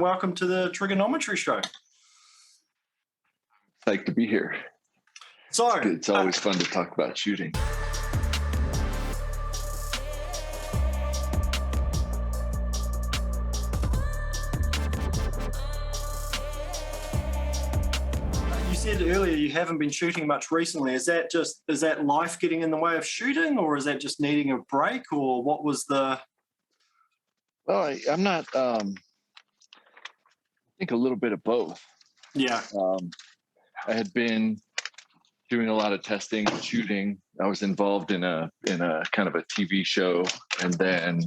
Welcome to the Trigonometry Show. Like to be here. So It's always fun to talk about shooting. You said earlier you haven't been shooting much recently. Is that life getting in the way of shooting, or is that just needing a break, or what was the? Well, I'm not. I think a little bit of both. Yeah. I had been doing a lot of testing and shooting. I was involved in a kind of a TV show, and then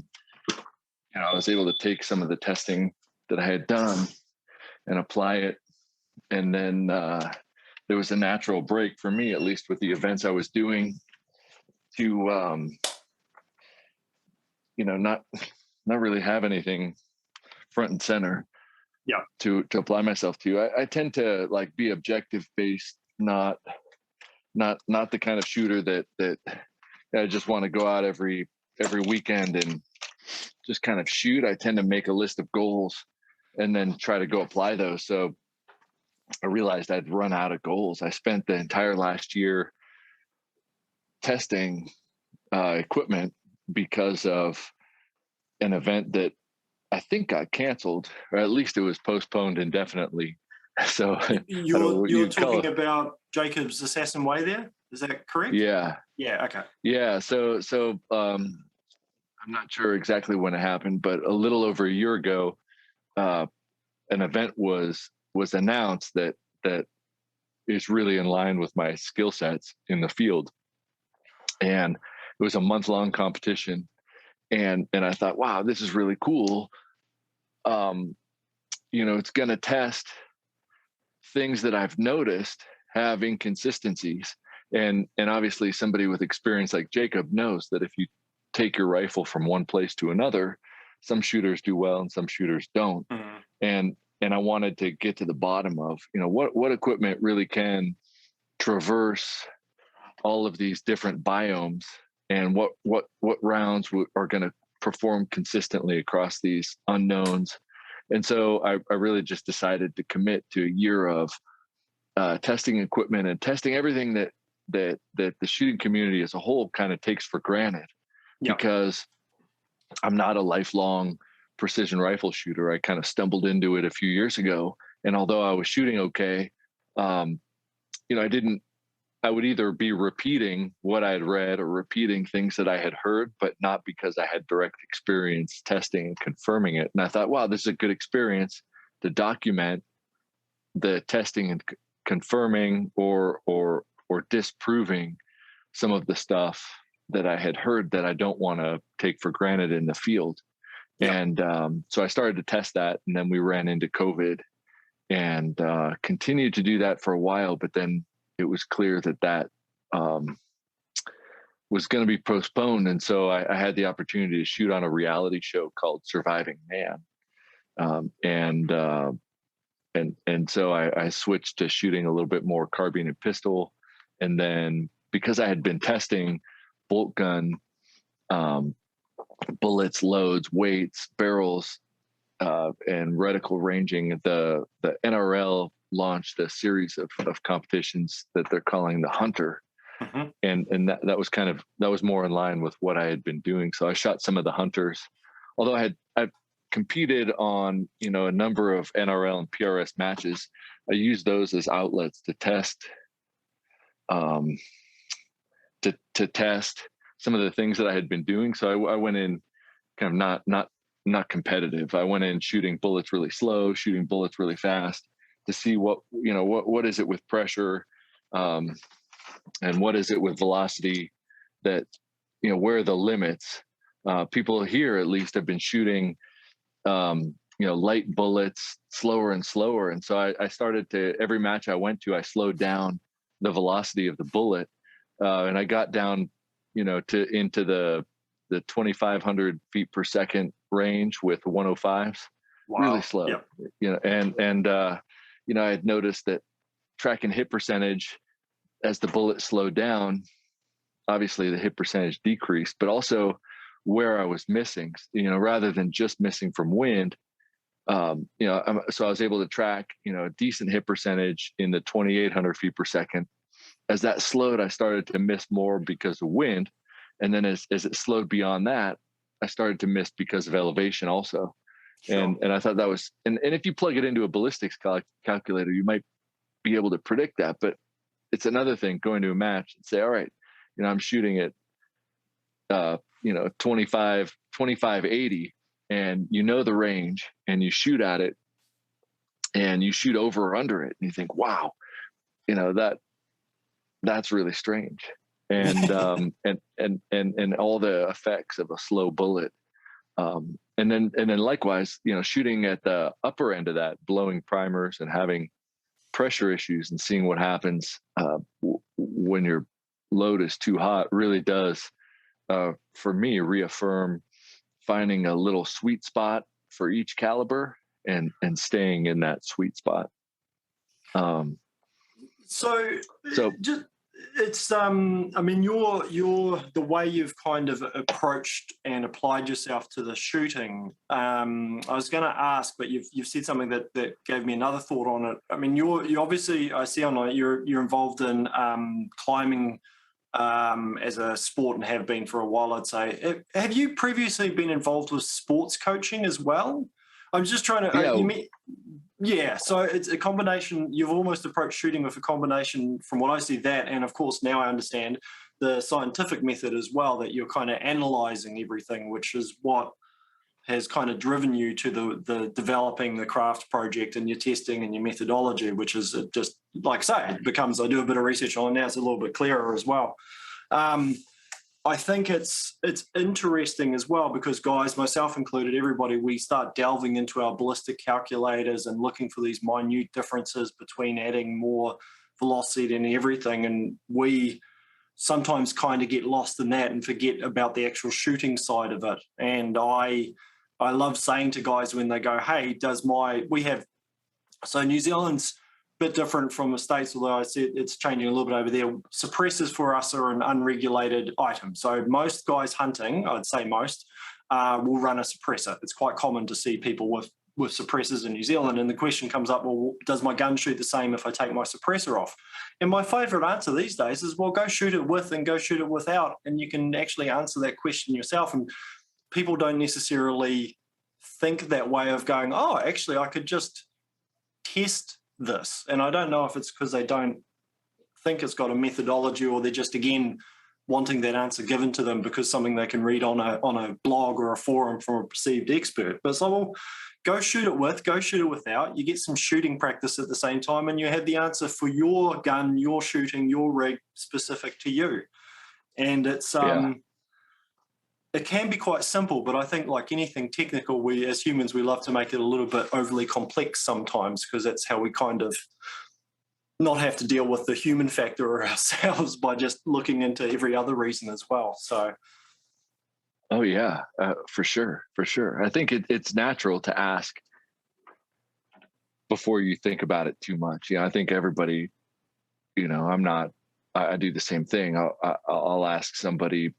I was able to take some of the testing that I had done and apply it. And then there was a natural break for me, at least with the events I was doing, to not really have anything front and center. Yeah. To apply myself to. I tend to like be objective based, not the kind of shooter that I just want to go out every weekend and just kind of shoot. I tend to make a list of goals and then try to go apply those. So I realized I'd run out of goals. I spent the entire last year testing equipment because of an event that I think got canceled, or at least it was postponed indefinitely. So you're talking about Jacob's Assassin Way there? Is that correct? Yeah. Yeah. Okay. Yeah. So I'm not sure exactly when it happened, but a little over a year ago, an event was announced that is really in line with my skill sets in the field, and it was a month-long competition. And I thought, wow, this is really cool. It's going to test things that I've noticed have inconsistencies. And obviously somebody with experience like Jacob knows that if you take your rifle from one place to another, some shooters do well and some shooters don't. Mm-hmm. And I wanted to get to the bottom of, what equipment really can traverse all of these different biomes, and what rounds are going to perform consistently across these unknowns. And so I really just decided to commit to a year of testing equipment and testing everything that the shooting community as a whole kind of takes for granted. Yeah. Because I'm not a lifelong precision rifle shooter. I kind of stumbled into it a few years ago. And although I was shooting okay, I would either be repeating what I had read or repeating things that I had heard, but not because I had direct experience testing and confirming it. And I thought, wow, this is a good experience to document the testing and confirming or disproving some of the stuff that I had heard that I don't want to take for granted in the field. Yeah. And so I started to test that, and then we ran into COVID and continued to do that for a while, but then it was clear that was going to be postponed. And so I had the opportunity to shoot on a reality show called Surviving Man. And so I switched to shooting a little bit more carbine and pistol. And then because I had been testing bolt gun, bullets, loads, weights, barrels, and reticle ranging, the NRL launched a series of competitions that they're calling the Hunter. Mm-hmm. And that was more in line with what I had been doing. So I shot some of the Hunters, although I competed on, a number of NRL and PRS matches. I used those as outlets to test, to test some of the things that I had been doing. So I went in kind of not competitive. I went in shooting bullets really slow, shooting bullets really fast, to see what is it with pressure, and what is it with velocity, that, where are the limits. People here at least have been shooting, light bullets slower and slower. And so I started to, every match I went to, I slowed down the velocity of the bullet. And I got down, into the 2,500 feet per second range with 105s. Wow. Really slow. Yep. I had noticed that tracking hit percentage as the bullet slowed down, obviously the hit percentage decreased, but also where I was missing, rather than just missing from wind, So I was able to track, a decent hit percentage in the 2,800 feet per second. As that slowed, I started to miss more because of wind. And then as it slowed beyond that, I started to miss because of elevation also. Sure. And I thought that was, and if you plug it into a ballistics calculator, you might be able to predict that. But it's another thing going to a match and say, all right, I'm shooting at, 2580, and the range, and you shoot at it and you shoot over or under it. And you think, wow, that's really strange. And, and all the effects of a slow bullet. And then likewise, shooting at the upper end of that, blowing primers and having pressure issues and seeing what happens when your load is too hot really does, for me, reaffirm finding a little sweet spot for each caliber and staying in that sweet spot. So just, it's I mean, you're the way you've kind of approached and applied yourself to the shooting. I was going to ask, but you've said something that gave me another thought on it. I mean, you obviously, I see online you're involved in climbing as a sport and have been for a while, I'd say. Have you previously been involved with sports coaching as well? I'm just trying to. Yeah, so it's a combination. You've almost approached shooting with a combination, from what I see, that, and of course now I understand the scientific method as well, that you're kind of analysing everything, which is what has kind of driven you to the developing the craft project and your testing and your methodology, which is just, like I say, it becomes, I do a bit of research on it now, it's a little bit clearer as well. I think it's interesting as well because guys, myself included, everybody, we start delving into our ballistic calculators and looking for these minute differences between adding more velocity and everything. And we sometimes kind of get lost in that and forget about the actual shooting side of it. And I love saying to guys when they go, hey, so New Zealand's bit different from the States, although I said it's changing a little bit over there. Suppressors for us are an unregulated item. So most guys hunting, I'd say most, will run a suppressor. It's quite common to see people with suppressors in New Zealand. And the question comes up, well, does my gun shoot the same if I take my suppressor off? And my favourite answer these days is, well, go shoot it with and go shoot it without. And you can actually answer that question yourself. And people don't necessarily think that way of going, oh, actually, I could just test this. And I don't know if it's because they don't think it's got a methodology, or they're just, again, wanting that answer given to them because something they can read on a blog or a forum from a perceived expert. But it's like, well, go shoot it with, go shoot it without. You get some shooting practice at the same time, and you have the answer for your gun, your shooting, your rig specific to you. And it's it can be quite simple, but I think like anything technical, we as humans, we love to make it a little bit overly complex sometimes, because that's how we kind of not have to deal with the human factor ourselves by just looking into every other reason as well. So. Oh yeah, for sure. I think it's natural to ask before you think about it too much. I think everybody, I do the same thing. I'll ask somebody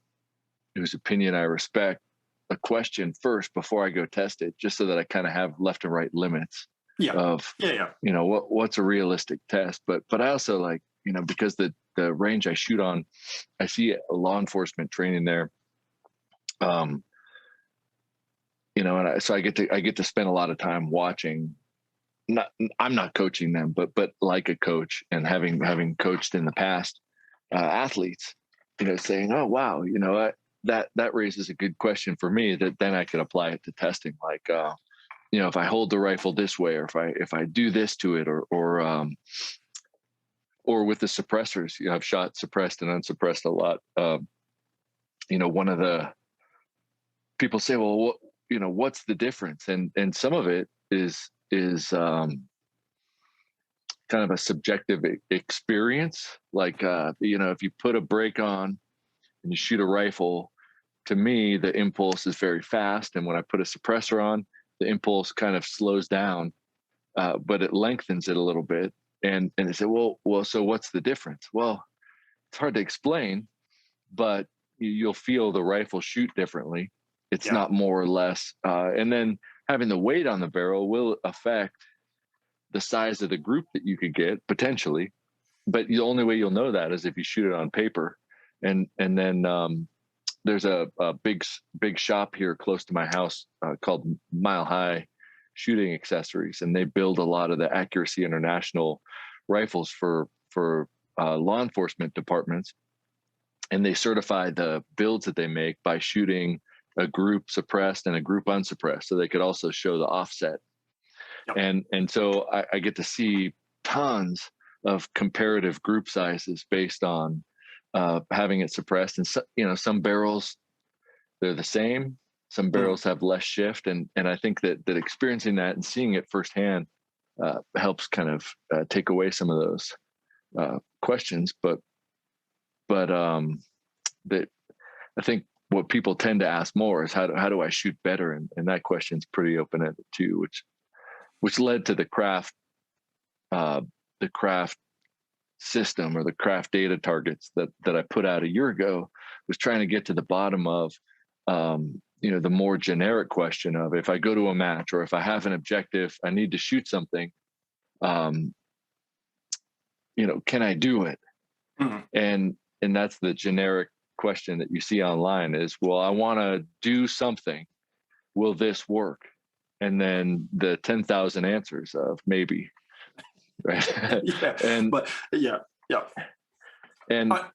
whose opinion I respect a question first before I go test it, just so that I kind of have left and right limits what's a realistic test. But I also like, because the range I shoot on, I see a law enforcement training there. And so I get to spend a lot of time watching. I'm not coaching them, but like a coach, and having coached in the past athletes, saying, oh wow, that raises a good question for me that then I could apply it to testing. Like, if I hold the rifle this way, or if I do this to it, or with the suppressors, I've shot suppressed and unsuppressed a lot. One of the people say, well, what's the difference? And some of it is kind of a subjective experience. Like, if you put a brake on and you shoot a rifle, to me, the impulse is very fast. And when I put a suppressor on, the impulse kind of slows down, but it lengthens it a little bit. And they say, well, so what's the difference? Well, it's hard to explain, but you'll feel the rifle shoot differently. It's not more or less. And then having the weight on the barrel will affect the size of the group that you could get potentially, but the only way you'll know that is if you shoot it on paper. And then there's a big shop here close to my house called Mile High Shooting Accessories, and they build a lot of the Accuracy International rifles for law enforcement departments, and they certify the builds that they make by shooting a group suppressed and a group unsuppressed, so they could also show the offset. Yep. And so I get to see tons of comparative group sizes based on having it suppressed. And so, some barrels, they're the same. Some barrels have less shift, and I think that experiencing that and seeing it firsthand helps kind of take away some of those questions. But that I think what people tend to ask more is how do I shoot better, and that question's pretty open-ended too, which led to the Kraft system, or the Kraft data targets that I put out a year ago, was trying to get to the bottom of the more generic question of, if I go to a match or if I have an objective, I need to shoot something, can I do it? Mm-hmm. And that's the generic question that you see online is, well, I want to do something. Will this work? And then the 10,000 answers of maybe, right? Yeah. And but yeah. And I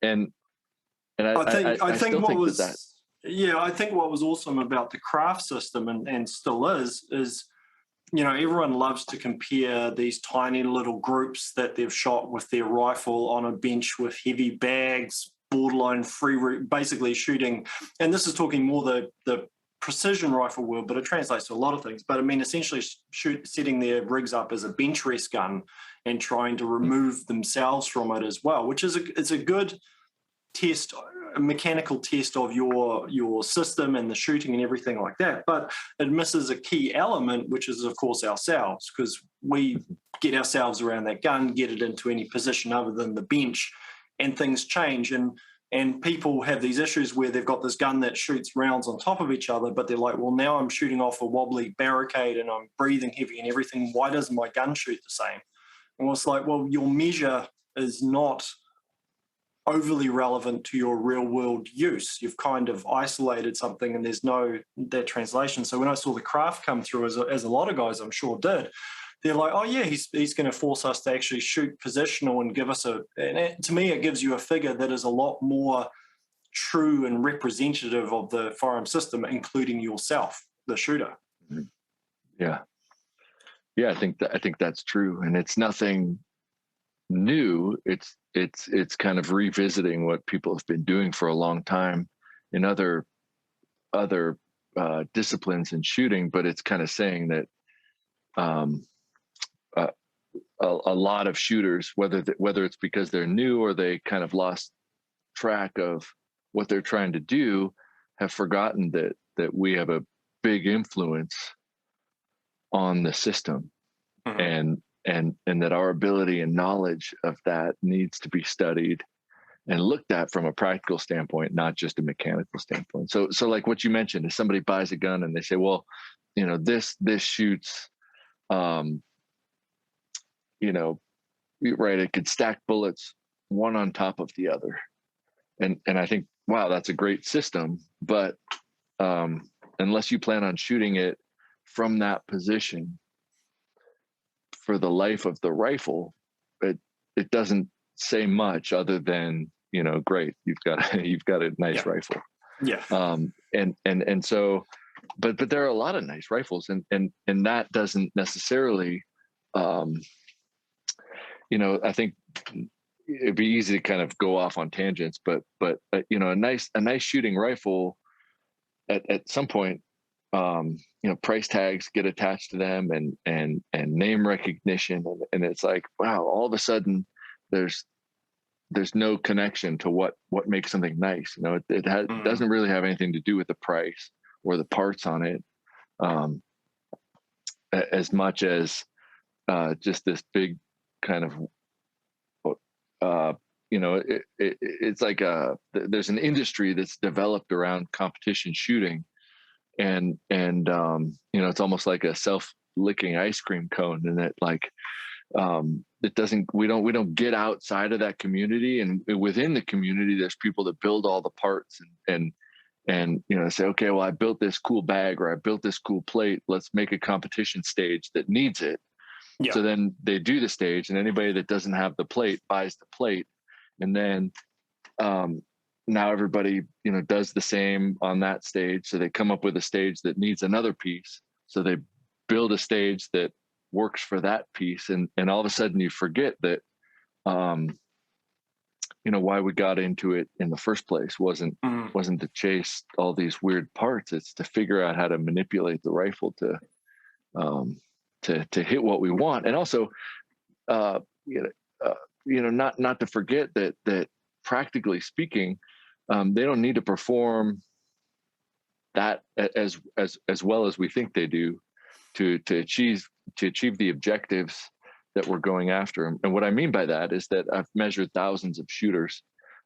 think what was that. Yeah, I think what was awesome about the Kraft system and still is everyone loves to compare these tiny little groups that they've shot with their rifle on a bench with heavy bags, borderline basically shooting. And this is talking more the precision rifle world, but it translates to a lot of things. But I mean, essentially setting their rigs up as a bench rest gun and trying to remove themselves from it as well, which is it's a good test, a mechanical test of your system and the shooting and everything like that. But it misses a key element, which is, of course, ourselves, because we get ourselves around that gun, get it into any position other than the bench, and things change. And people have these issues where they've got this gun that shoots rounds on top of each other, but they're like, well, now I'm shooting off a wobbly barricade and I'm breathing heavy and everything. Why doesn't my gun shoot the same? And it's like, well, your measure is not overly relevant to your real world use. You've kind of isolated something and there's no that translation. So when I saw the Kraft come through, as a lot of guys I'm sure did, they're like, oh yeah, he's going to force us to actually shoot positional and give us to me, it gives you a figure that is a lot more true and representative of the firearm system, including yourself, the shooter. Yeah. I think that's true. And it's nothing new. It's kind of revisiting what people have been doing for a long time in other disciplines in shooting, but it's kind of saying that a lot of shooters, whether it's because they're new or they kind of lost track of what they're trying to do, have forgotten that we have a big influence on the system. Mm-hmm. and that our ability and knowledge of that needs to be studied and looked at from a practical standpoint, not just a mechanical standpoint. So like what you mentioned, if somebody buys a gun and they say, well, this shoots, right, it could stack bullets one on top of the other. And I think, wow, that's a great system. But unless you plan on shooting it from that position for the life of the rifle, it doesn't say much other than, great, you've got a nice rifle. Yeah. And so, but there are a lot of nice rifles, and that doesn't necessarily, I think it'd be easy to kind of go off on tangents, but a nice shooting rifle at some point, price tags get attached to them and name recognition. And it's like, wow, all of a sudden there's no connection to what makes something nice. It doesn't really have anything to do with the price or the parts on it, as much as just this big kind of, it's like there's an industry that's developed around competition shooting. you know, it's almost like a self-licking ice cream cone, and that like it doesn't, we don't get outside of that community, and within the community there's people that build all the parts and you know, say, okay, well, I built this cool bag or I built this cool plate, let's make a competition stage that needs it. Yeah. So then they do the stage, and anybody that doesn't have the plate buys the plate, and then now everybody, you know, does the same on that stage. So they come up with a stage that needs another piece, so they build a stage that works for that piece, and all of a sudden you forget that you know, why we got into it in the first place wasn't to chase all these weird parts. It's to figure out how to manipulate the rifle to hit what we want. And also you know, not to forget that practically speaking, they don't need to perform that as well as we think they do to achieve the objectives that we're going after. And what I mean by that is that I've measured thousands of shooters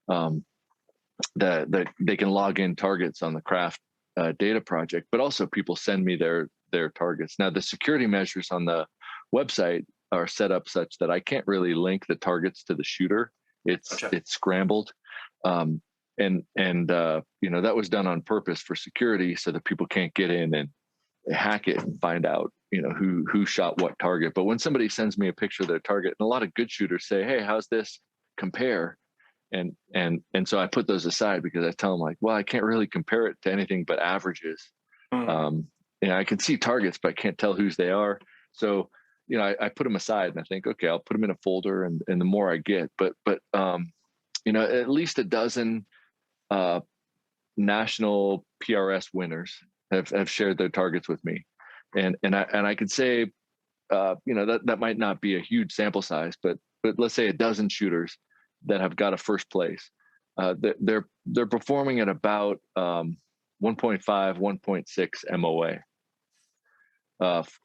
that they can log in targets on the Kraft data project, but also people send me their targets. Now, the security measures on the website are set up such that I can't really link the targets to the shooter. It's scrambled. And you know, that was done on purpose for security, so that people can't get in and hack it and find out, you know, who shot what target. But when somebody sends me a picture of their target, and a lot of good shooters say, hey, how's this compare? And so I put those aside, because I tell them, like, well, I can't really compare it to anything but averages. You know, I can see targets, but I can't tell whose they are. So, you know, I put them aside, and I think, okay, I'll put them in a folder, and the more I get, but you know, at least a dozen national PRS winners have shared their targets with me, and I could say, you know, that might not be a huge sample size, but let's say a dozen shooters that have got a first place. They're performing at about 1.5, 1.6 MOA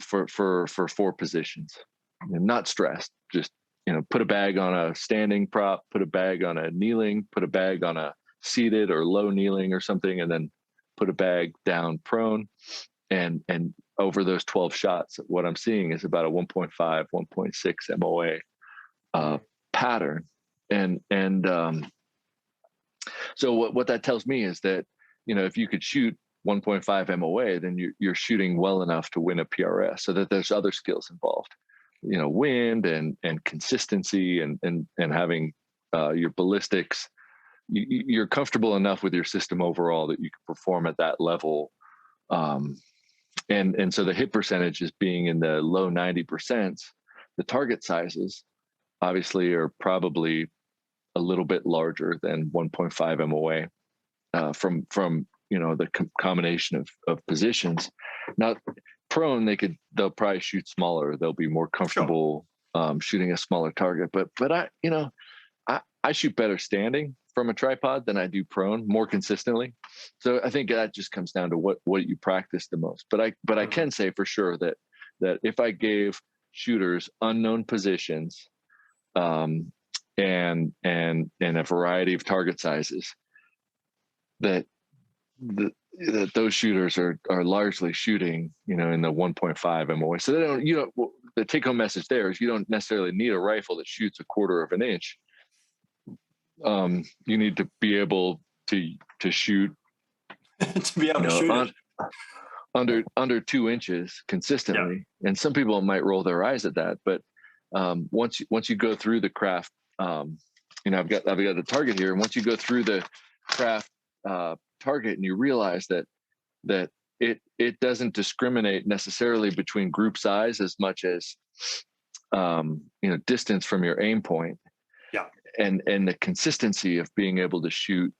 for 4 positions. And not stressed, just, you know, put a bag on a standing prop, put a bag on a kneeling, put a bag on a seated or low kneeling or something, and then put a bag down prone. And over those 12 shots, what I'm seeing is about a 1.5, 1.6 MOA pattern. And so what that tells me is that, you know, if you could shoot 1.5 MOA, then you're shooting well enough to win a PRS. So that there's other skills involved, you know, wind and consistency and having your ballistics. You're comfortable enough with your system overall that you can perform at that level. And so the hit percentage is being in the low 90%. The target sizes obviously are probably a little bit larger than 1.5 MOA from you know, the combination of positions. Now, prone, they'll probably shoot smaller. They'll be more comfortable shooting a smaller target. But I, you know, I shoot better standing from a tripod than I do prone more consistently. So I think that just comes down to what you practice the most. But I can say for sure that if I gave shooters unknown positions and a variety of target sizes, that those shooters are largely shooting, you know, in the 1.5 MOA. So they don't, you know, the take home message there is you don't necessarily need a rifle that shoots 1/4 of an inch. You need to be able to shoot to be able to shoot it under 2 inches consistently. Yeah. And some people might roll their eyes at that, but once you go through the Kraft, you know, I've got the target here, and once you go through the Kraft target, and you realize that it doesn't discriminate necessarily between group size as much as you know, distance from your aim point. Yeah. And the consistency of being able to shoot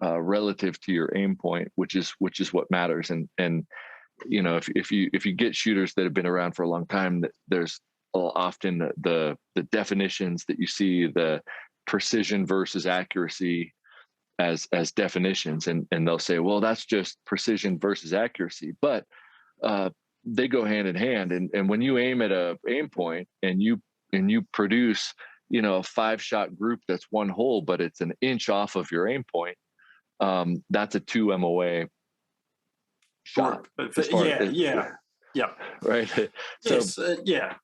relative to your aim point, which is what matters. And you know, if you get shooters that have been around for a long time, there's often the definitions that you see, the precision versus accuracy as definitions, and they'll say, well, that's just precision versus accuracy, but they go hand in hand. And when you aim at a aim point and you produce, you know, a 5-shot group that's 1 hole, but it's an inch off of your aim point, that's a 2 MOA shot. Yeah. Right. So, Yes, yeah.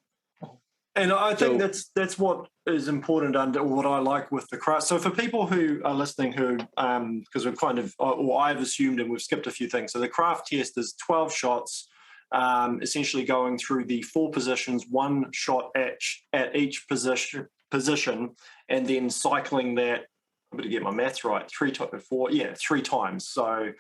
And I think that's what is important under what I like with the craft. So for people who are listening who, because we've kind of, or I've assumed and we've skipped a few things. So the craft test is 12 shots, essentially going through the 4 positions, 1 shot at each position, and then cycling that, I'm going to get my maths right, 3 times. So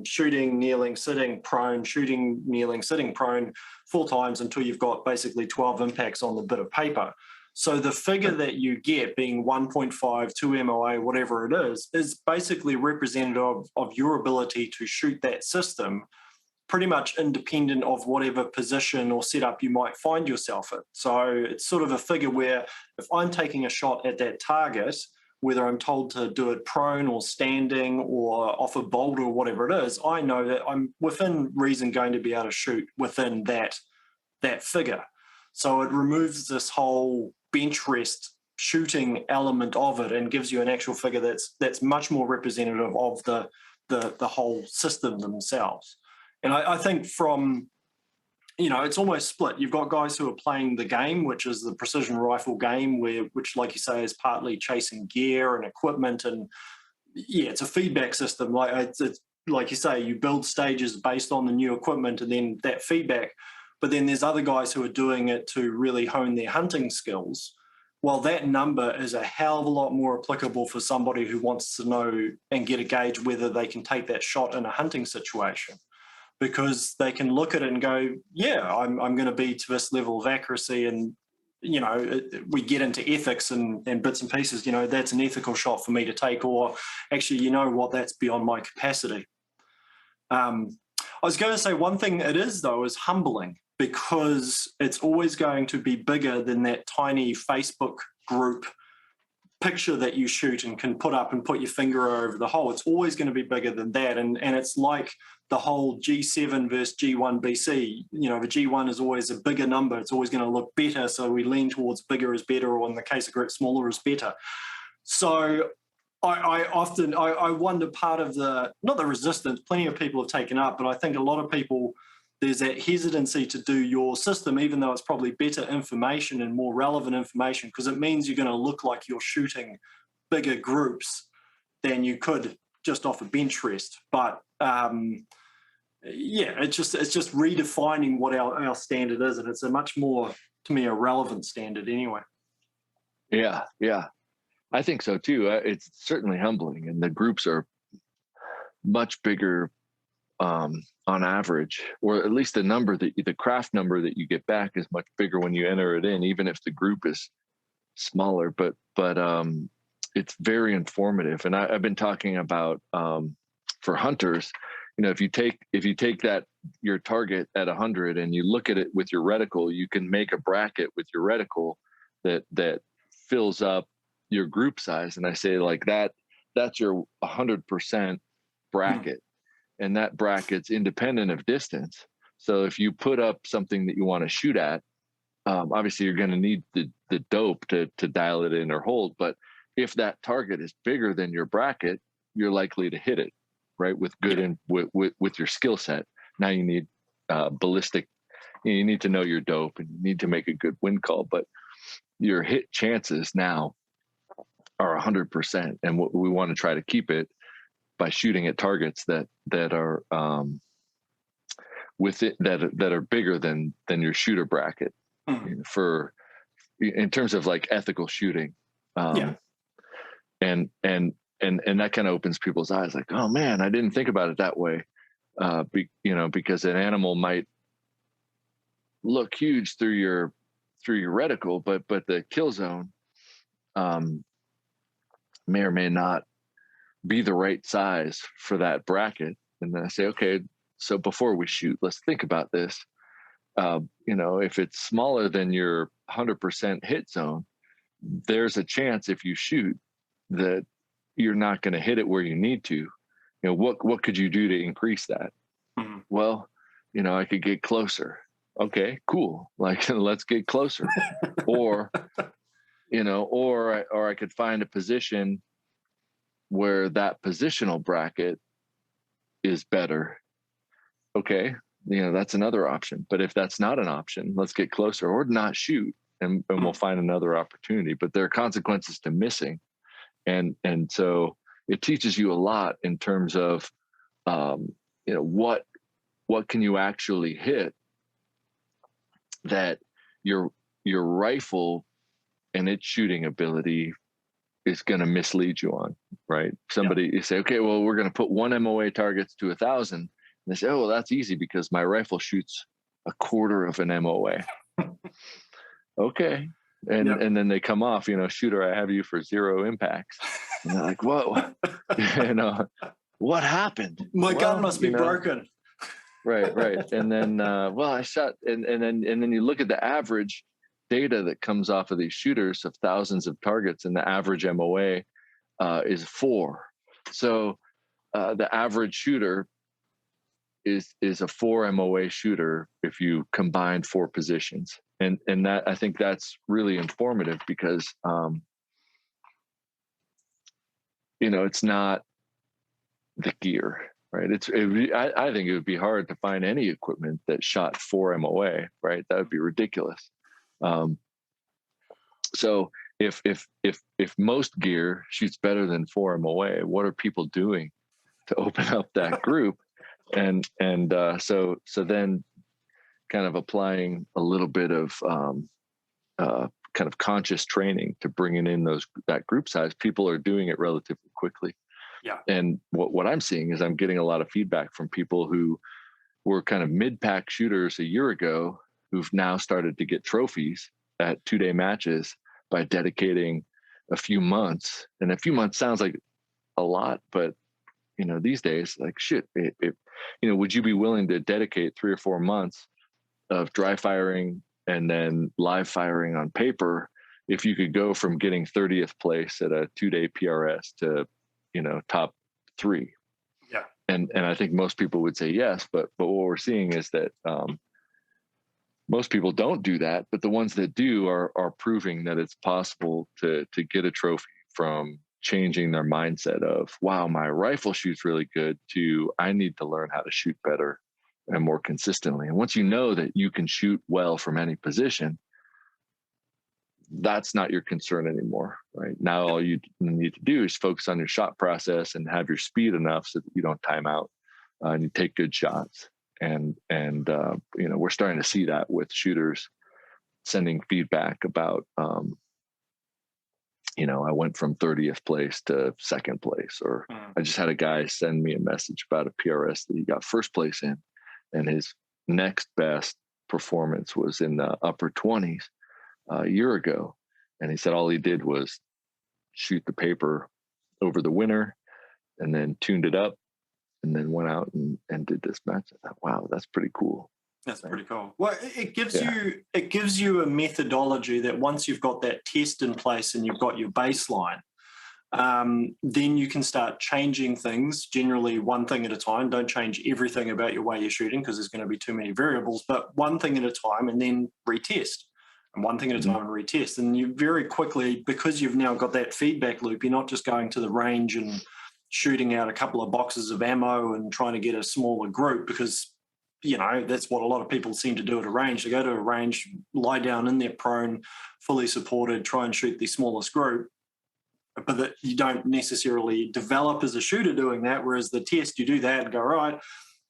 shooting, kneeling, sitting, prone, shooting, kneeling, sitting, prone, 4 times until you've got basically 12 impacts on the bit of paper. So the figure that you get being 1.5, 2 MOA, whatever it is basically representative of your ability to shoot that system, pretty much independent of whatever position or setup you might find yourself in. So it's sort of a figure where if I'm taking a shot at that target, whether I'm told to do it prone or standing or off a boulder or whatever it is, I know that I'm within reason going to be able to shoot within that figure. So it removes this whole bench rest shooting element of it and gives you an actual figure that's much more representative of the whole system themselves. And I think from, it's almost split. You've got guys who are playing the game, which is the precision rifle game, which, like you say, is partly chasing gear and equipment. And yeah, it's a feedback system. It's like you say, you build stages based on the new equipment and then that feedback. But then there's other guys who are doing it to really hone their hunting skills. Well, that number is a hell of a lot more applicable for somebody who wants to know and get a gauge whether they can take that shot in a hunting situation. Because they can look at it and go, yeah, I'm going to be to this level of accuracy. And, we get into ethics and bits and pieces, that's an ethical shot for me to take, or actually, that's beyond my capacity. I was going to say one thing it is, though, is humbling, because it's always going to be bigger than that tiny Facebook group picture that you shoot and can put up and put your finger over the hole. It's always going to be bigger than that. And it's like the whole G7 versus G1 BC. The G1 is always a bigger number. It's always going to look better. So we lean towards bigger is better, or in the case of group, smaller is better. So I often wonder, part of not the resistance, plenty of people have taken up, but I think a lot of people, there's that hesitancy to do your system, even though it's probably better information and more relevant information, because it means you're going to look like you're shooting bigger groups than you could just off a bench rest. But it's just redefining what our standard is, and it's a much more, to me, a relevant standard anyway. Yeah, I think so too. It's certainly humbling, and the groups are much bigger on average, or at least the craft number that you get back is much bigger when you enter it in, even if the group is smaller. But it's very informative. And I've been talking about for hunters, if you take that your target at 100 and you look at it with your reticle, you can make a bracket with your reticle that fills up your group size. And I say that's your 100% bracket. And that bracket's independent of distance. So if you put up something that you want to shoot at, obviously you're going to need the dope to dial it in or hold. But if that target is bigger than your bracket, you're likely to hit it, right? With good and with your skill set. Now you need ballistic. You need to know your dope, and you need to make a good wind call. But your hit chances now are 100%, and what we want to try to keep it by shooting at targets that are with it that are bigger than your shooter bracket, for in terms of like ethical shooting. And that kind of opens people's eyes, like, oh man, I didn't think about it that way. Because an animal might look huge through your reticle, but the kill zone may or may not be the right size for that bracket. And then I say, okay, so before we shoot, let's think about this. If it's smaller than your 100% hit zone, there's a chance if you shoot that you're not going to hit it where you need to. What could you do to increase that? Mm-hmm. Well, I could get closer. Okay, cool. Let's get closer. or I could find a position where that positional bracket is better, okay, that's another option. But if that's not an option, let's get closer or not shoot, and we'll find another opportunity. But there are consequences to missing. And so it teaches you a lot in terms of, what can you actually hit that your rifle and its shooting ability is going to mislead you on, right? You say, okay, well, we're going to put 1 MOA targets to 1,000. And they say, oh, well, that's easy because my rifle shoots 1/4 of an MOA. Okay. And then they come off, shooter, I have you for 0 impacts. And they're like, whoa, what happened? My gun must be broken. Right. And then, I shot, and then you look at the average data that comes off of these shooters of thousands of targets, and the average MOA is 4. So the average shooter is a 4 MOA shooter if you combine 4 positions. And that, I think that's really informative because, it's not the gear, right? I think it would be hard to find any equipment that shot 4 MOA, right? That would be ridiculous. So if most gear shoots better than 4 MOA, what are people doing to open up that group? And so then kind of applying a little bit of kind of conscious training to bringing in that group size, people are doing it relatively quickly. Yeah. And what I'm seeing is I'm getting a lot of feedback from people who were kind of mid-pack shooters a year ago who've now started to get trophies at 2-day matches by dedicating a few months. And a few months sounds like a lot, but these days, like shit, would you be willing to dedicate 3 or 4 months of dry firing and then live firing on paper if you could go from getting 30th place at a 2-day PRS to, top 3? Yeah. And I think most people would say yes, but what we're seeing is that most people don't do that, but the ones that do are proving that it's possible to get a trophy from changing their mindset of, wow, my rifle shoots really good, to I need to learn how to shoot better and more consistently. And once you know that you can shoot well from any position, that's not your concern anymore, right? Now all you need to do is focus on your shot process and have your speed enough so that you don't time out and you take good shots. And we're starting to see that with shooters sending feedback about, I went from 30th place to 2nd place, or I just had a guy send me a message about a PRS that he got 1st place in, and his next best performance was in the upper 20s a year ago. And he said all he did was shoot the paper over the winter and then tuned it up and then went out and did this match. I thought, wow, that's pretty cool. That's pretty cool. Well, it gives you a methodology that once you've got that test in place and you've got your baseline, then you can start changing things, generally one thing at a time. Don't change everything about your way you're shooting because there's going to be too many variables, but one thing at a time, and then retest. And one thing at a time and retest. And you very quickly, because you've now got that feedback loop, you're not just going to the range and shooting out a couple of boxes of ammo and trying to get a smaller group, because that's what a lot of people seem to do at a range. They go to a range, lie down in their prone, fully supported, try and shoot the smallest group, but that you don't necessarily develop as a shooter doing that. Whereas the test, you do that and go, right,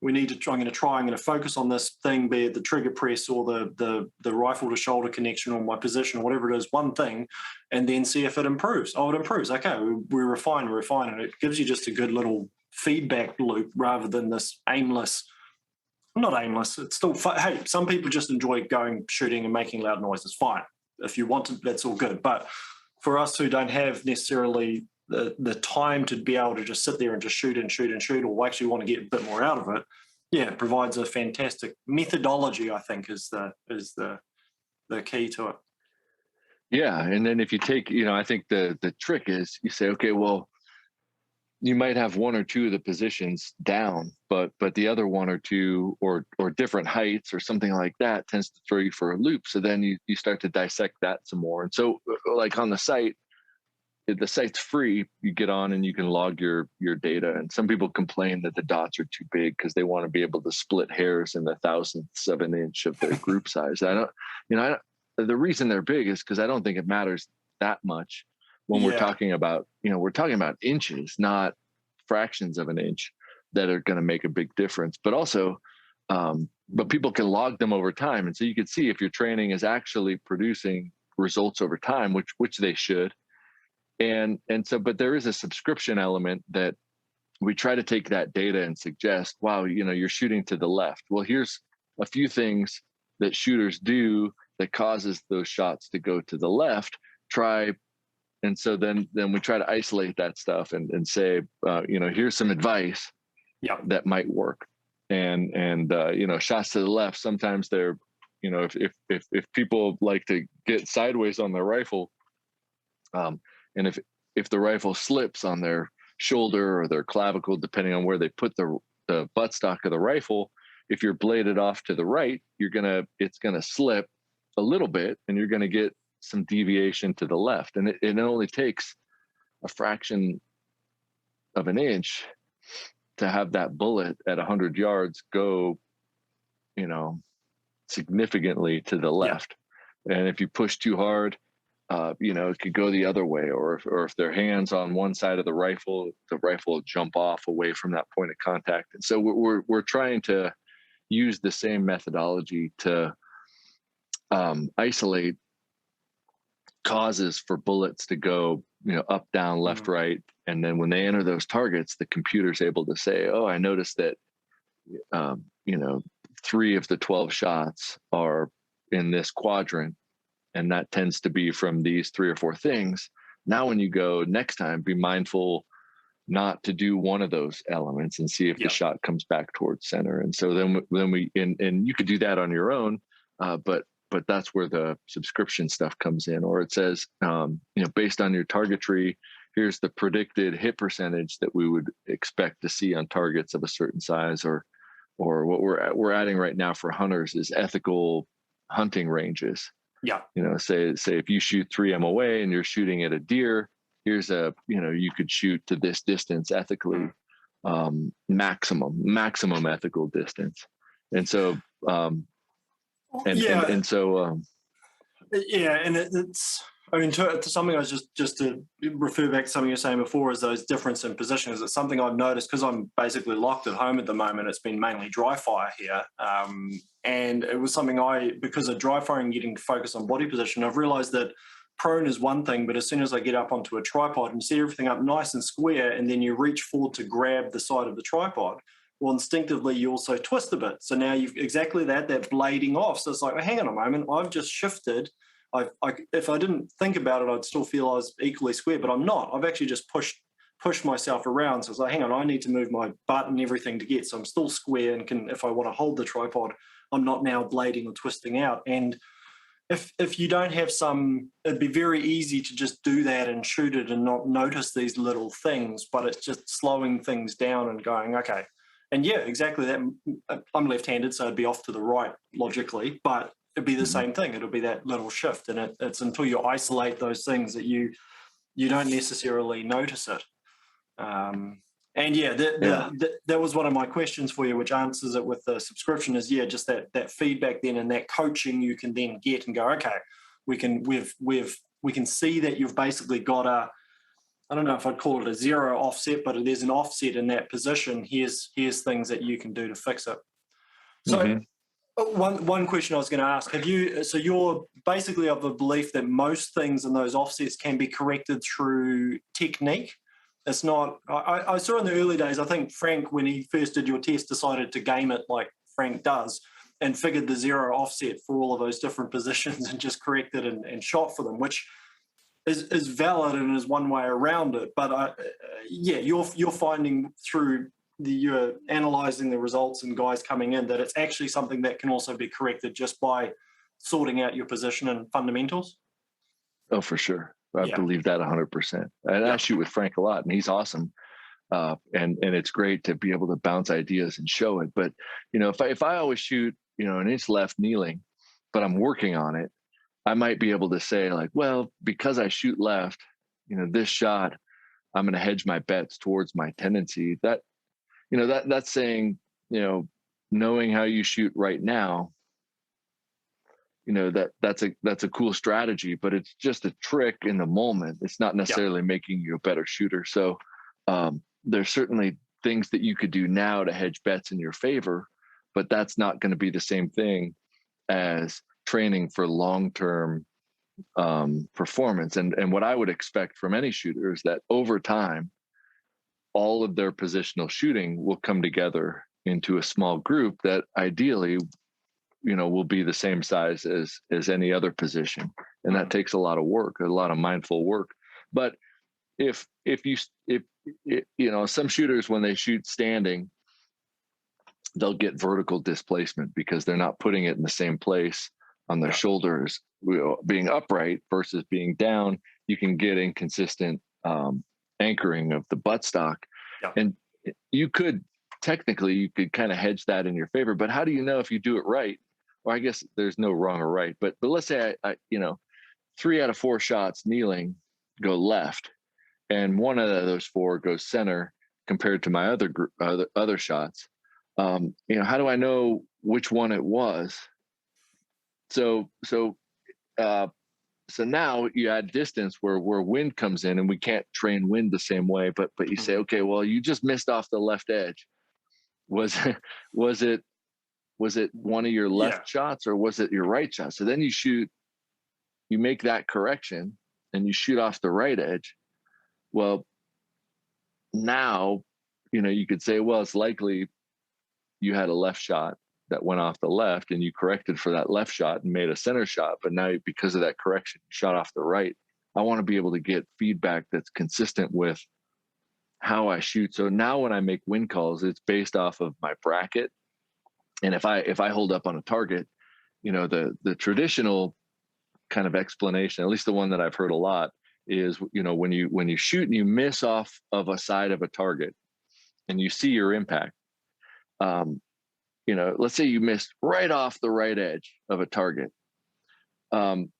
we need to I'm going to focus on this thing, be it the trigger press or the rifle to shoulder connection or my position or whatever it is, one thing, and then see if it improves. Oh, it improves. Okay, we refine, and it gives you just a good little feedback loop rather than this not aimless. It's still fun. Hey, some people just enjoy going shooting and making loud noises. Fine. If you want to, that's all good. But for us who don't have necessarily the time to be able to just sit there and just shoot, or actually want to get a bit more out of it, it provides a fantastic methodology, I think, is the key to it. Yeah. And then if you take, I think the trick is you say, okay, well, you might have 1 or 2 of the positions down, but the other 1 or 2 or different heights or something like that tends to throw you for a loop. So then you start to dissect that some more. And so like on the site, the site's free. You get on and you can log your data. And some people complain that the dots are too big because they want to be able to split hairs in the thousandths of an inch of their group size. The reason they're big is because I don't think it matters that much when we're talking about, we're talking about inches, not fractions of an inch that are going to make a big difference. But also, but people can log them over time. And so you can see if your training is actually producing results over time, which they should. And so, but there is a subscription element that we try to take that data and suggest, wow, you're shooting to the left. Well, here's a few things that shooters do that causes those shots to go to the left. And so then we try to isolate that stuff and say, here's some advice that might work. And shots to the left, sometimes they're, if people like to get sideways on their rifle, and if the rifle slips on their shoulder or their clavicle, depending on where they put the buttstock of the rifle, if you're bladed off to the right, it's gonna slip a little bit, and you're gonna get some deviation to the left. And it only takes a fraction of an inch to have that bullet at 100 yards go, significantly to the left. And if you push too hard, it could go the other way, or if their hands on one side of the rifle will jump off away from that point of contact. And so we're trying to use the same methodology to isolate causes for bullets to go, up, down, left, right. And then when they enter those targets, the computer's able to say, oh, I noticed that, 3 of the 12 shots are in this quadrant. And that tends to be from these 3 or 4 things. Now, when you go next time, be mindful not to do one of those elements and see if the shot comes back towards center. And so then we you could do that on your own, but that's where the subscription stuff comes in. Or it says, based on your targetry, here's the predicted hit percentage that we would expect to see on targets of a certain size. Or what we're adding right now for hunters is ethical hunting ranges. Yeah. Say if you shoot 3 MOA and you're shooting at a deer, here's you could shoot to this distance ethically, maximum ethical distance. And so, it's, to something I was just to refer back to something you were saying before, is those difference in positions. It's something I've noticed because I'm basically locked at home at the moment. It's been mainly dry fire here. And it was something because of dry fire and getting to focus on body position, I've realized that prone is one thing, but as soon as I get up onto a tripod and set everything up nice and square, and then you reach forward to grab the side of the tripod, well, instinctively you also twist a bit. So now you've exactly that blading off. So it's like, well, hang on a moment, I've just shifted. If I didn't think about it, I'd still feel I was equally square, but I'm not. I've actually just pushed myself around. So it's like, hang on, I need to move my butt and everything to get. So I'm still square and can, if I want to hold the tripod, I'm not now blading or twisting out. And if you don't have it'd be very easy to just do that and shoot it and not notice these little things, but it's just slowing things down and going, okay. And yeah, exactly that. I'm left-handed, so it'd be off to the right logically, but it'd be the same thing. It'll be that little shift, and it's until you isolate those things that you don't necessarily notice it. That was one of my questions for you, which answers it with the subscription. Is just that feedback then, and that coaching you can then get and go, okay, we can see that you've basically got I don't know if I'd call it a zero offset, but there's an offset in that position. Here's things that you can do to fix it. So. One question I was going to ask, so you're basically of the belief that most things in those offsets can be corrected through technique? It's not, I saw in the early days, I think Frank, when he first did your test, decided to game it like Frank does and figured the zero offset for all of those different positions and just corrected and shot for them, which is valid and is one way around it. But you're finding through you're analyzing the results and guys coming in that it's actually something that can also be corrected just by sorting out your position and fundamentals? Oh, for sure. I believe that 100%. And I shoot with Frank a lot, and he's awesome. And it's great to be able to bounce ideas and show it. But, if I always shoot, an inch left kneeling, but I'm working on it, I might be able to say like, well, because I shoot left, this shot, I'm going to hedge my bets towards my tendency. That's saying, knowing how you shoot right now, that's a cool strategy, but it's just a trick in the moment. It's not necessarily making you a better shooter. So there's certainly things that you could do now to hedge bets in your favor, but that's not going to be the same thing as training for long-term performance. And what I would expect from any shooter is that over time, all of their positional shooting will come together into a small group that ideally, will be the same size as any other position. And that takes a lot of work, a lot of mindful work. But if some shooters, when they shoot standing, they'll get vertical displacement because they're not putting it in the same place on their shoulders. Being upright versus being down, you can get inconsistent anchoring of the buttstock. Yeah. And you could kind of hedge that in your favor, but how do you know if you do it right? Well, I guess there's no wrong or right, but let's say I 3 out of 4 shots kneeling go left, and one of those 4 goes center compared to my other shots. How do I know which one it was? So now you add distance where wind comes in, and we can't train wind the same way, but you say, okay, well, you just missed off the left edge. Was it one of your left shots, or was it your right shot? So then you make that correction and you shoot off the right edge. Well, now, you could say, well, it's likely you had a left shot that went off the left and you corrected for that left shot and made a center shot. But now, because of that correction, you shot off the right. I want to be able to get feedback that's consistent with how I shoot. So now when I make wind calls, it's based off of my bracket. And if I hold up on a target, the traditional kind of explanation, at least the one that I've heard a lot, is, when you shoot and you miss off of a side of a target and you see your impact, let's say you missed right off the right edge of a target. And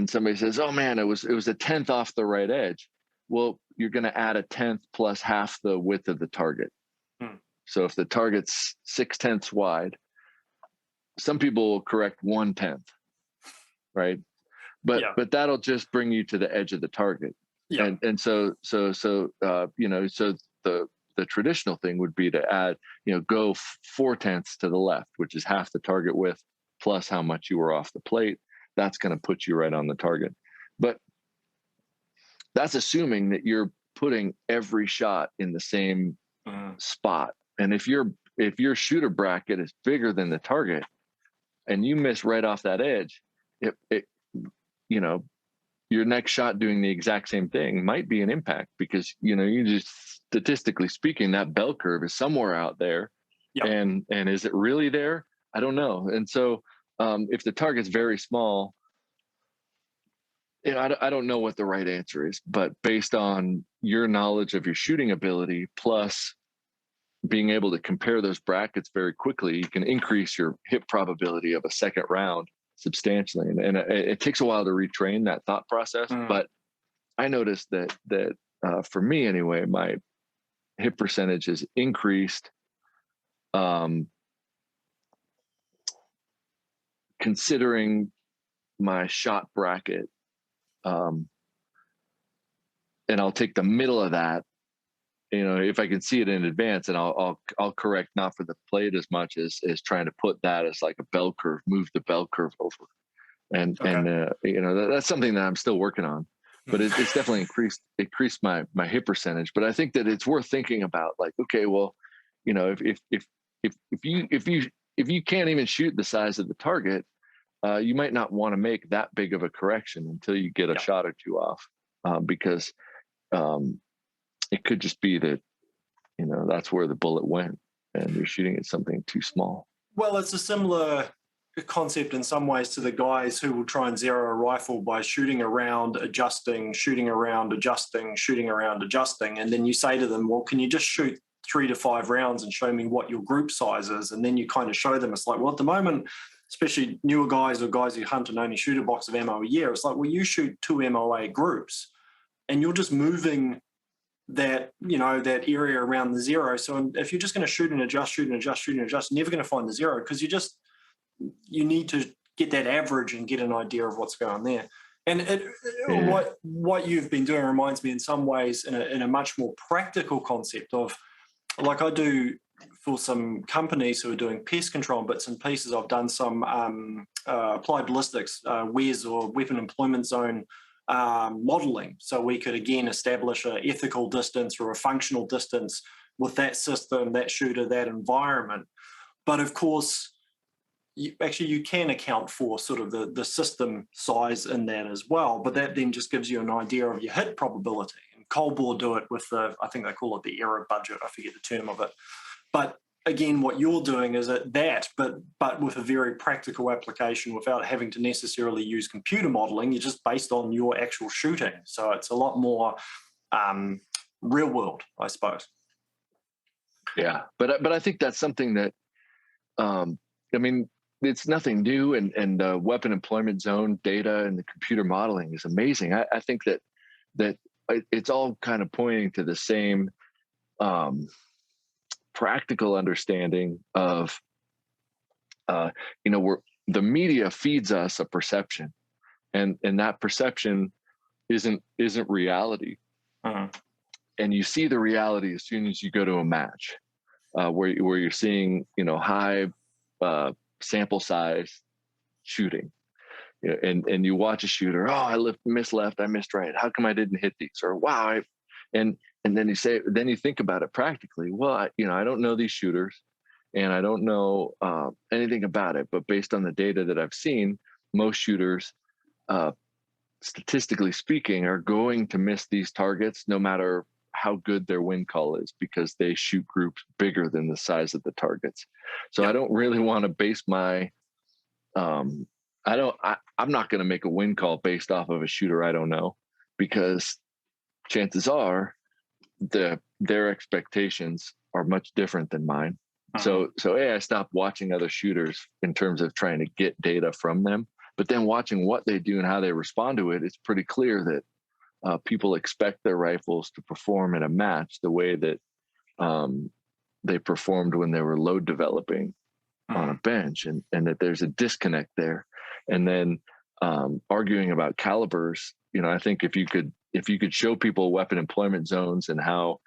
somebody says, oh man, it was a 10th off the right edge. Well, you're going to add a 10th plus half the width of the target. So if the target's 6/10 wide, some people will correct 1/10, right? But that'll just bring you to the edge of the target. Yeah. And so the traditional thing would be to add, go 4/10 to the left, which is half the target width plus how much you were off the plate. That's going to put you right on the target. But that's assuming that you're putting every shot in the same spot. And if your shooter bracket is bigger than the target and you miss right off that edge, your next shot doing the exact same thing might be an impact, because, you just, statistically speaking, that bell curve is somewhere out there. Yep. And is it really there? I don't know. And so if the target's very small, I don't know what the right answer is, but based on your knowledge of your shooting ability, plus being able to compare those brackets very quickly, you can increase your hit probability of a second round substantially. And it takes a while to retrain that thought process. But I noticed that for me anyway, my hit percentage has increased considering my shot bracket. And I'll take the middle of that, if I can see it in advance, and I'll correct not for the plate as much as trying to put that as like a bell curve, move the bell curve over. And that's something that I'm still working on, but it's definitely increased my hit percentage. But I think that it's worth thinking about, like, okay, well, if you can't even shoot the size of the target, you might not want to make that big of a correction until you get a shot or two off, because it could just be that, that's where the bullet went and you're shooting at something too small. Well, it's a similar concept in some ways to the guys who will try and zero a rifle by shooting around, adjusting, shooting around, adjusting, shooting around, adjusting. And then you say to them, well, can you just shoot 3 to 5 rounds and show me what your group size is? And then you kind of show them, it's like, well, at the moment, especially newer guys or guys who hunt and only shoot a box of ammo a year, it's like, well, you shoot 2 MOA groups. and you're just moving that, that area around the zero. So if you're just going to shoot and adjust, you're never going to find the zero, because you need to get that average and get an idea of what's going on there. And what you've been doing reminds me in some ways in a much more practical concept of, like I do for some companies who are doing pest control and bits and pieces. I've done some applied ballistics, WES or weapon employment zone modeling. So we could again establish an ethical distance or a functional distance with that system, that shooter, that environment. But of course, you can account for sort of the system size in that as well. But that then just gives you an idea of your hit probability. And Cold War do it with I think they call it the error budget. I forget the term of it. But again, what you're doing is but with a very practical application without having to necessarily use computer modeling. You're just based on your actual shooting. So it's a lot more real world, I suppose. Yeah, but I think that's something that, it's nothing new, and weapon employment zone data and the computer modeling is amazing. I think that it's all kind of pointing to the same practical understanding of, the media feeds us a perception, and that perception isn't reality. Uh-huh. And you see the reality as soon as you go to a match, where you're seeing, high sample size shooting, and you watch a shooter. Oh, I missed left, I missed right. How come I didn't hit these? Or wow, and then you think about it practically. Well, I don't know these shooters, and I don't know anything about it. But based on the data that I've seen, most shooters, statistically speaking, are going to miss these targets no matter how good their win call is, because they shoot groups bigger than the size of the targets. So I don't really want to base my, I'm not going to make a win call based off of a shooter I don't know, because chances are their expectations are much different than mine. Uh-huh. So I stopped watching other shooters in terms of trying to get data from them, but then watching what they do and how they respond to it, it's pretty clear that people expect their rifles to perform in a match the way that they performed when they were load developing on a bench, and that there's a disconnect there. And then arguing about calibers, I think if you could show people weapon employment zones and how,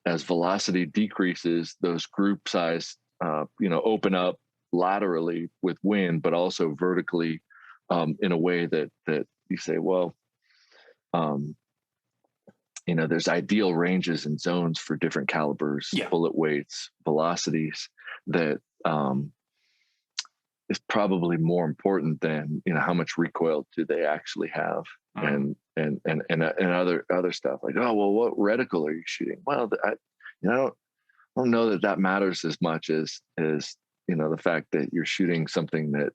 as velocity decreases, those group size open up laterally with wind, but also vertically in a way that you say, well, there's ideal ranges and zones for different calibers, bullet weights, velocities, that is probably more important than, how much recoil do they actually have, and other stuff like, oh, well, what reticle are you shooting? Well, I don't know that matters as much as the fact that you're shooting something that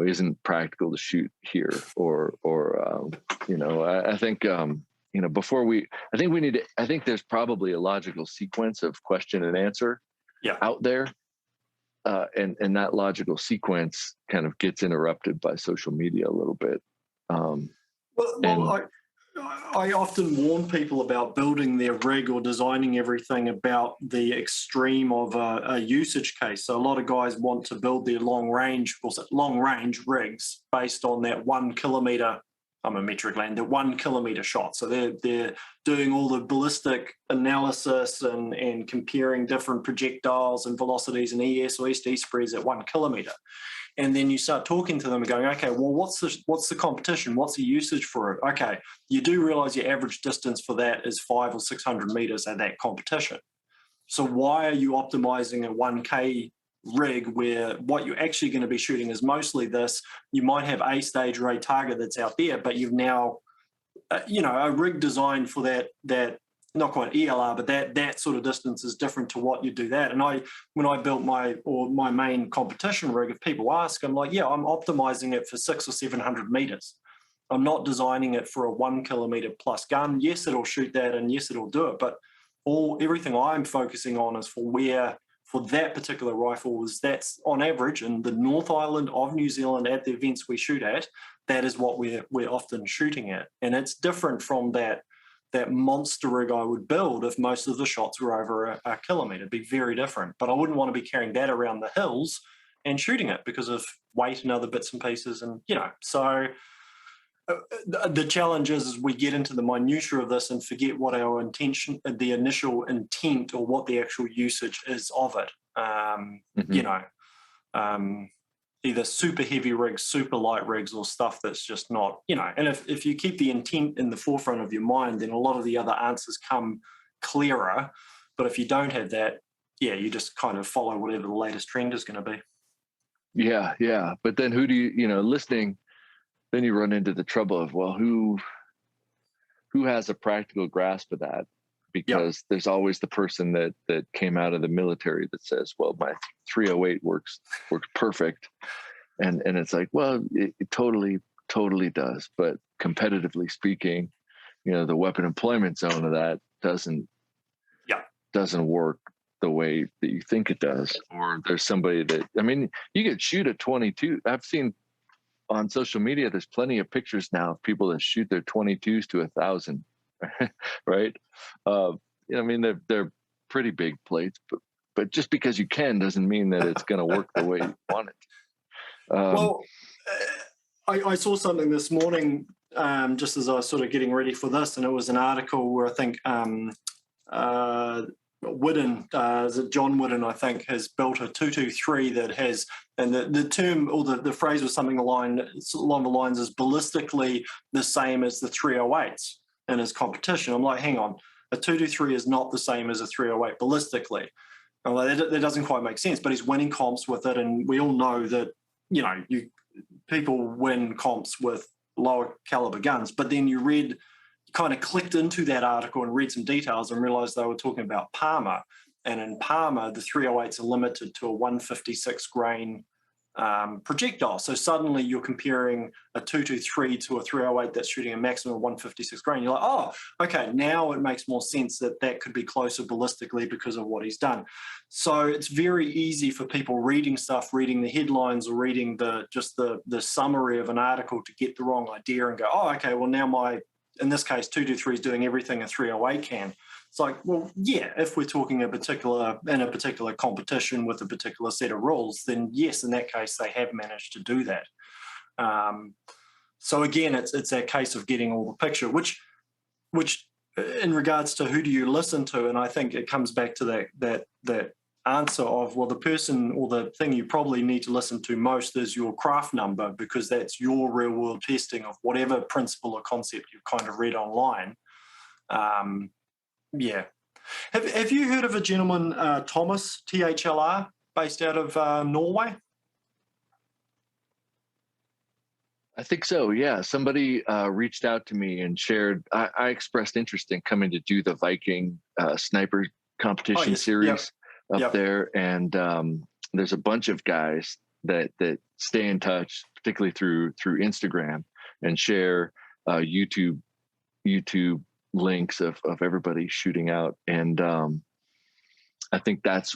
isn't practical to shoot here, or I think I think there's probably a logical sequence of question and answer out there, and that logical sequence kind of gets interrupted by social media a little bit. I often warn people about building their rig or designing everything about the extreme of a usage case. So a lot of guys want to build their long range rigs based on that 1 kilometer. I'm a metric land, the 1 kilometer shot. So they're doing all the ballistic analysis and comparing different projectiles and velocities and ES or SD spreads at 1 kilometer. And then you start talking to them and going, okay, well, what's the competition? What's the usage for it? Okay, you do realize your average distance for that is 500 or 600 meters at that competition. So why are you optimizing a 1K rig where what you're actually going to be shooting is mostly this? You might have a stage array target that's out there, but you've now, a rig designed for that not quite ELR, but that sort of distance is different to what you do that. And when I built my main competition rig, if people ask, I'm like, I'm optimizing it for 600 or 700 meters. I'm not designing it for a 1 kilometer plus gun. Yes, it'll shoot that, and yes, it'll do it. But everything I'm focusing on is for for that particular rifle was that's on average in the North Island of New Zealand at the events we shoot at, that is what we're often shooting at. And it's different from that monster rig I would build if most of the shots were over a kilometre. It'd be very different. But I wouldn't want to be carrying that around the hills and shooting it because of weight and other bits and pieces. And, so the challenge is we get into the minutiae of this and forget what our intention, the initial intent, or what the actual usage is of it. Either super heavy rigs, super light rigs, or stuff that's just not, and if you keep the intent in the forefront of your mind, then a lot of the other answers come clearer. But if you don't have that, you just kind of follow whatever the latest trend is going to be. Yeah. But then who do you, listening, then you run into the trouble of, well, who has a practical grasp of that? Because there's always the person that came out of the military that says, well, my 308 works perfect. And it's like, well, it totally does. But competitively speaking, the weapon employment zone of that doesn't work the way that you think it does. Or there's somebody that, you could shoot a 22. I've seen on social media, there's plenty of pictures now of people that shoot their 22s to 1,000, right? They're pretty big plates, but just because you can doesn't mean that it's going to work the way you want it. I saw something this morning just as I was sort of getting ready for this, and it was an article where I think Whidden, is it John Whidden, I think, has built a 223 that has, and the term or the phrase was something along the lines is ballistically the same as the 308s in his competition. I'm like, hang on, a 223 is not the same as a 308 ballistically. Well, that doesn't quite make sense, but he's winning comps with it, and we all know that, people win comps with lower caliber guns, but then you kind of clicked into that article and read some details and realized they were talking about Palmer. And in Palmer, the 308s are limited to a 156 grain projectile. So suddenly you're comparing a 223 to a 308 that's shooting a maximum of 156 grain. You're like, oh, okay, now it makes more sense that could be closer ballistically because of what he's done. So it's very easy for people reading the headlines or reading the summary of an article to get the wrong idea and go, oh, okay, well now in this case, 223 is doing everything a 308 can. It's like, well, yeah, if we're talking in a particular competition with a particular set of rules, then yes, in that case, they have managed to do that. So again, it's that case of getting all the picture, which in regards to who do you listen to, and I think it comes back to that answer of, well, the person or the thing you probably need to listen to most is your craft number, because that's your real world testing of whatever principle or concept you've kind of read online. Have you heard of a gentleman, Thomas THLR, based out of Norway? I think so, yeah. Somebody reached out to me and shared, I expressed interest in coming to do the Viking sniper competition series up there. And there's a bunch of guys that stay in touch, particularly through Instagram, and share YouTube links of everybody shooting out. And I think that's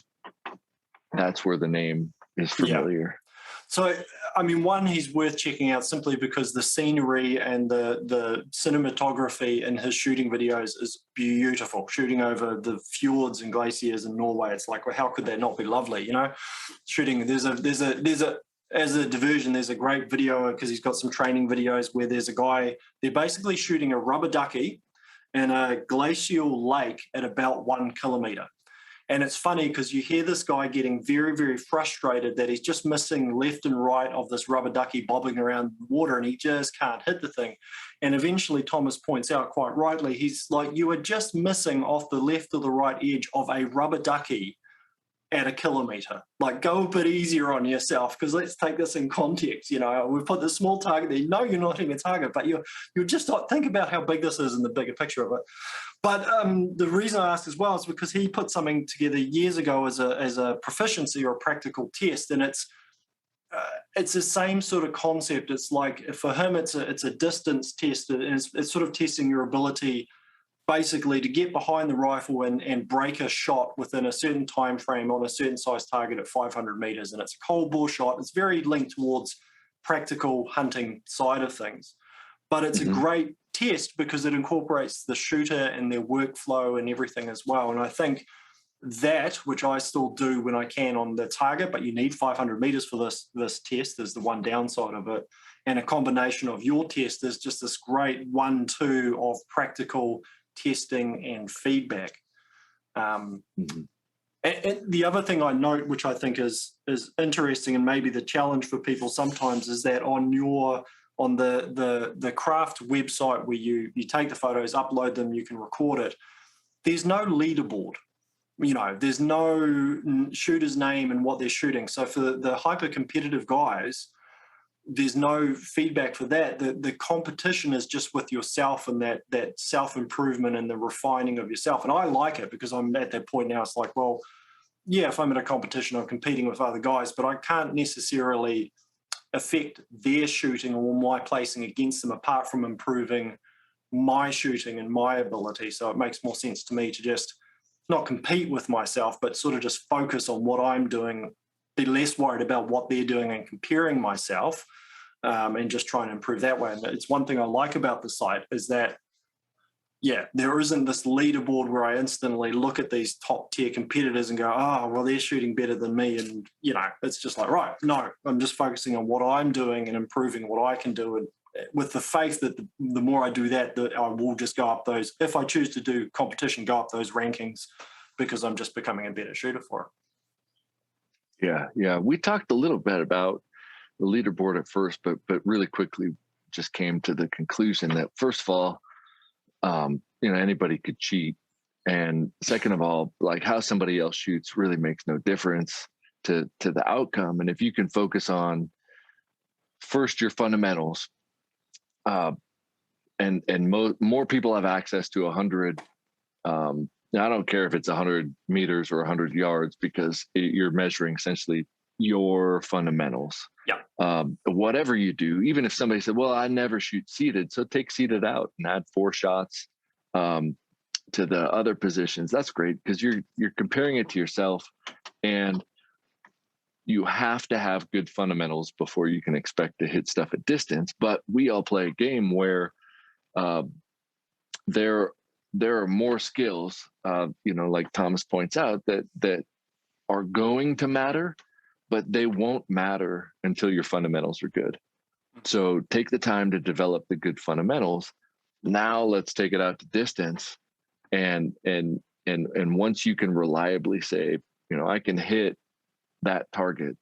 where the name is familiar. So, one, he's worth checking out simply because the scenery and the cinematography in his shooting videos is beautiful. Shooting over the fjords and glaciers in Norway, it's like, well, how could that not be lovely? Shooting. There's a as a diversion, there's a great video because he's got some training videos where there's a guy. They're basically shooting a rubber ducky in a glacial lake at about 1 kilometre. And it's funny because you hear this guy getting very, very frustrated that he's just missing left and right of this rubber ducky bobbing around water, and he just can't hit the thing. And eventually Thomas points out quite rightly, he's like, you are just missing off the left or the right edge of a rubber ducky at 1 kilometre. Like, go a bit easier on yourself, because let's take this in context. We've put this small target there. No, you're not hitting a target, but you're just not, think about how big this is in the bigger picture of it. But the reason I asked as well is because he put something together years ago as a proficiency or a practical test, and it's the same sort of concept. It's like, for him, it's a distance test, and it's sort of testing your ability basically to get behind the rifle and break a shot within a certain time frame on a certain size target at 500 meters. And it's a cold bore shot. It's very linked towards practical hunting side of things. But it's a great test because it incorporates the shooter and their workflow and everything as well. And I think that, which I still do when I can on the target, but you need 500 meters for this test, is the one downside of it. And a combination of your test is just this great 1-2 of practical testing and feedback. And the other thing I note, which I think is interesting and maybe the challenge for people sometimes, is that on the craft website where you take the photos, upload them, you can record it, there's no leaderboard. You know, there's no shooter's name and what they're shooting. So for the hyper competitive guys, there's no feedback for that. The competition is just with yourself and that self-improvement and the refining of yourself. And I like it because I'm at that point now. It's like, well, yeah, if I'm in a competition, I'm competing with other guys, but I can't necessarily affect their shooting or my placing against them apart from improving my shooting and my ability. So it makes more sense to me to just not compete with myself, but sort of just focus on what I'm doing, be less worried about what they're doing and comparing myself, and just trying to improve that way. And it's one thing I like about the site is that, yeah, there isn't this leaderboard where I instantly look at these top tier competitors and go, oh, well, they're shooting better than me. And, you know, it's just like, right, no, I'm just focusing on what I'm doing and improving what I can do. And with the faith that the more I do that I will just go up those, if I choose to do competition, go up those rankings because I'm just becoming a better shooter for it. Yeah. We talked a little bit about the leaderboard at first, but really quickly just came to the conclusion that first of all, anybody could cheat. And second of all, like how somebody else shoots really makes no difference to the outcome. And if you can focus on first your fundamentals, more people have access to 100. I don't care if it's 100 meters or 100 yards because you're measuring essentially your fundamentals. Yeah. Whatever you do, even if somebody said, well, I never shoot seated, so take seated out and add 4 shots to the other positions. That's great because you're comparing it to yourself, and you have to have good fundamentals before you can expect to hit stuff at distance. But we all play a game where there are more skills, like Thomas points out, that are going to matter, but they won't matter until your fundamentals are good. So take the time to develop the good fundamentals. Now let's take it out to distance, and once you can reliably say, I can hit that target,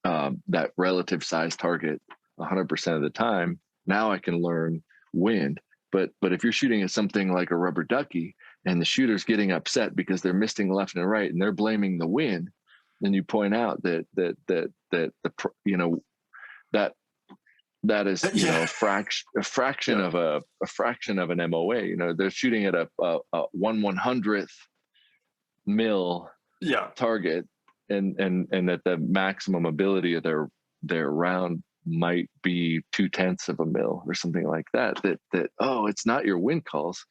that relative size target 100% of the time, now I can learn wind. But if you're shooting at something like a rubber ducky and the shooter's getting upset because they're missing left and right and they're blaming the wind, then you point out that is a fraction of an MOA. They're shooting at a 1/100th mil target, and that the maximum ability of their round might be 0.2 of a mil or something like that. It's not your wind calls,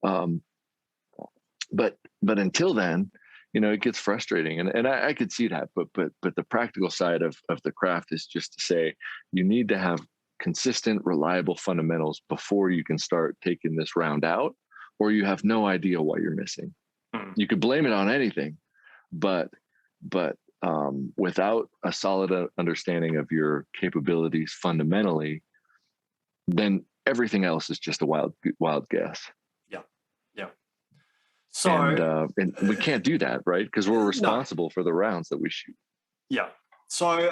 but until then, it gets frustrating, and I could see that. But the practical side of the craft is just to say you need to have consistent, reliable fundamentals before you can start taking this round out, or you have no idea what you're missing. You could blame it on anything, but without a solid understanding of your capabilities fundamentally, then everything else is just a wild guess. Yeah. So, and we can't do that, right? Because we're responsible for the rounds that we shoot. Yeah. So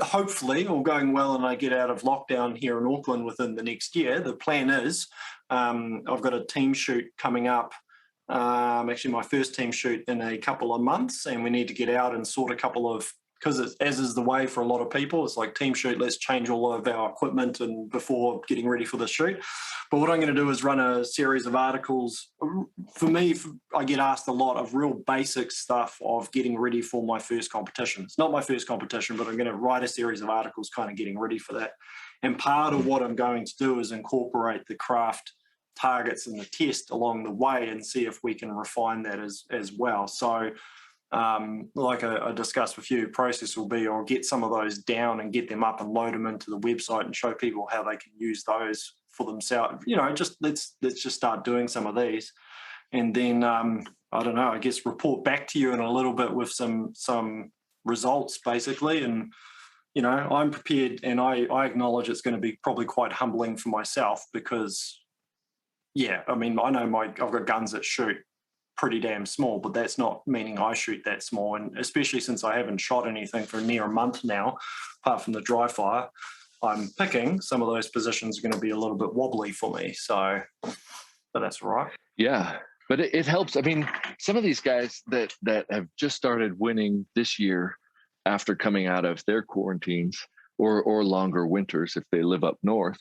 hopefully, all going well, and I get out of lockdown here in Auckland within the next year, the plan is I've got a team shoot coming up. Actually, my first team shoot in a couple of months, and we need to get out and sort a couple of, because as is the way for a lot of people, it's like team shoot, let's change all of our equipment and before getting ready for the shoot. But what I'm going to do is run a series of articles. For me, I get asked a lot of real basic stuff of getting ready for my first competition. It's not my first competition, but I'm going to write a series of articles kind of getting ready for that. And part of what I'm going to do is incorporate the craft targets in the test along the way and see if we can refine that as well. So like I discussed with you, process will be I'll get some of those down and get them up and load them into the website and show people how they can use those for themselves. Just let's just start doing some of these, and then I don't know, I guess report back to you in a little bit with some results basically. And I'm prepared, and I acknowledge it's going to be probably quite humbling for myself because I mean, I know I've got guns that shoot pretty damn small, but that's not meaning I shoot that small. And especially since I haven't shot anything for near a month now, apart from the dry fire, I'm picking some of those positions are going to be a little bit wobbly for me. So, but that's all right. Yeah, but it helps. I mean, some of these guys that have just started winning this year after coming out of their quarantines or longer winters, if they live up north,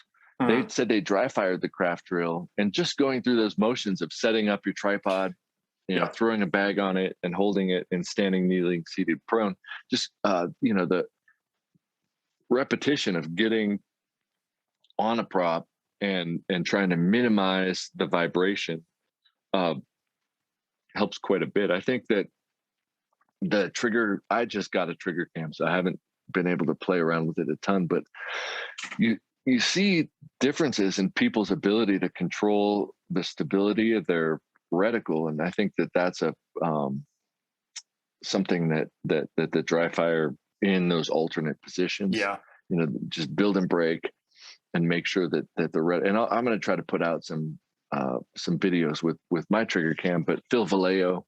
they said they dry fired the craft drill, and just going through those motions of setting up your tripod, throwing a bag on it and holding it and standing, kneeling, seated, prone, just, the repetition of getting on a prop and trying to minimize the vibration helps quite a bit. I think that I just got a trigger cam, so I haven't been able to play around with it a ton, but you see differences in people's ability to control the stability of their reticle, and I think that that's a something that the dry fire in those alternate positions, just build and break and make sure that and I'm going to try to put out some videos with my trigger cam, but Phil Vallejo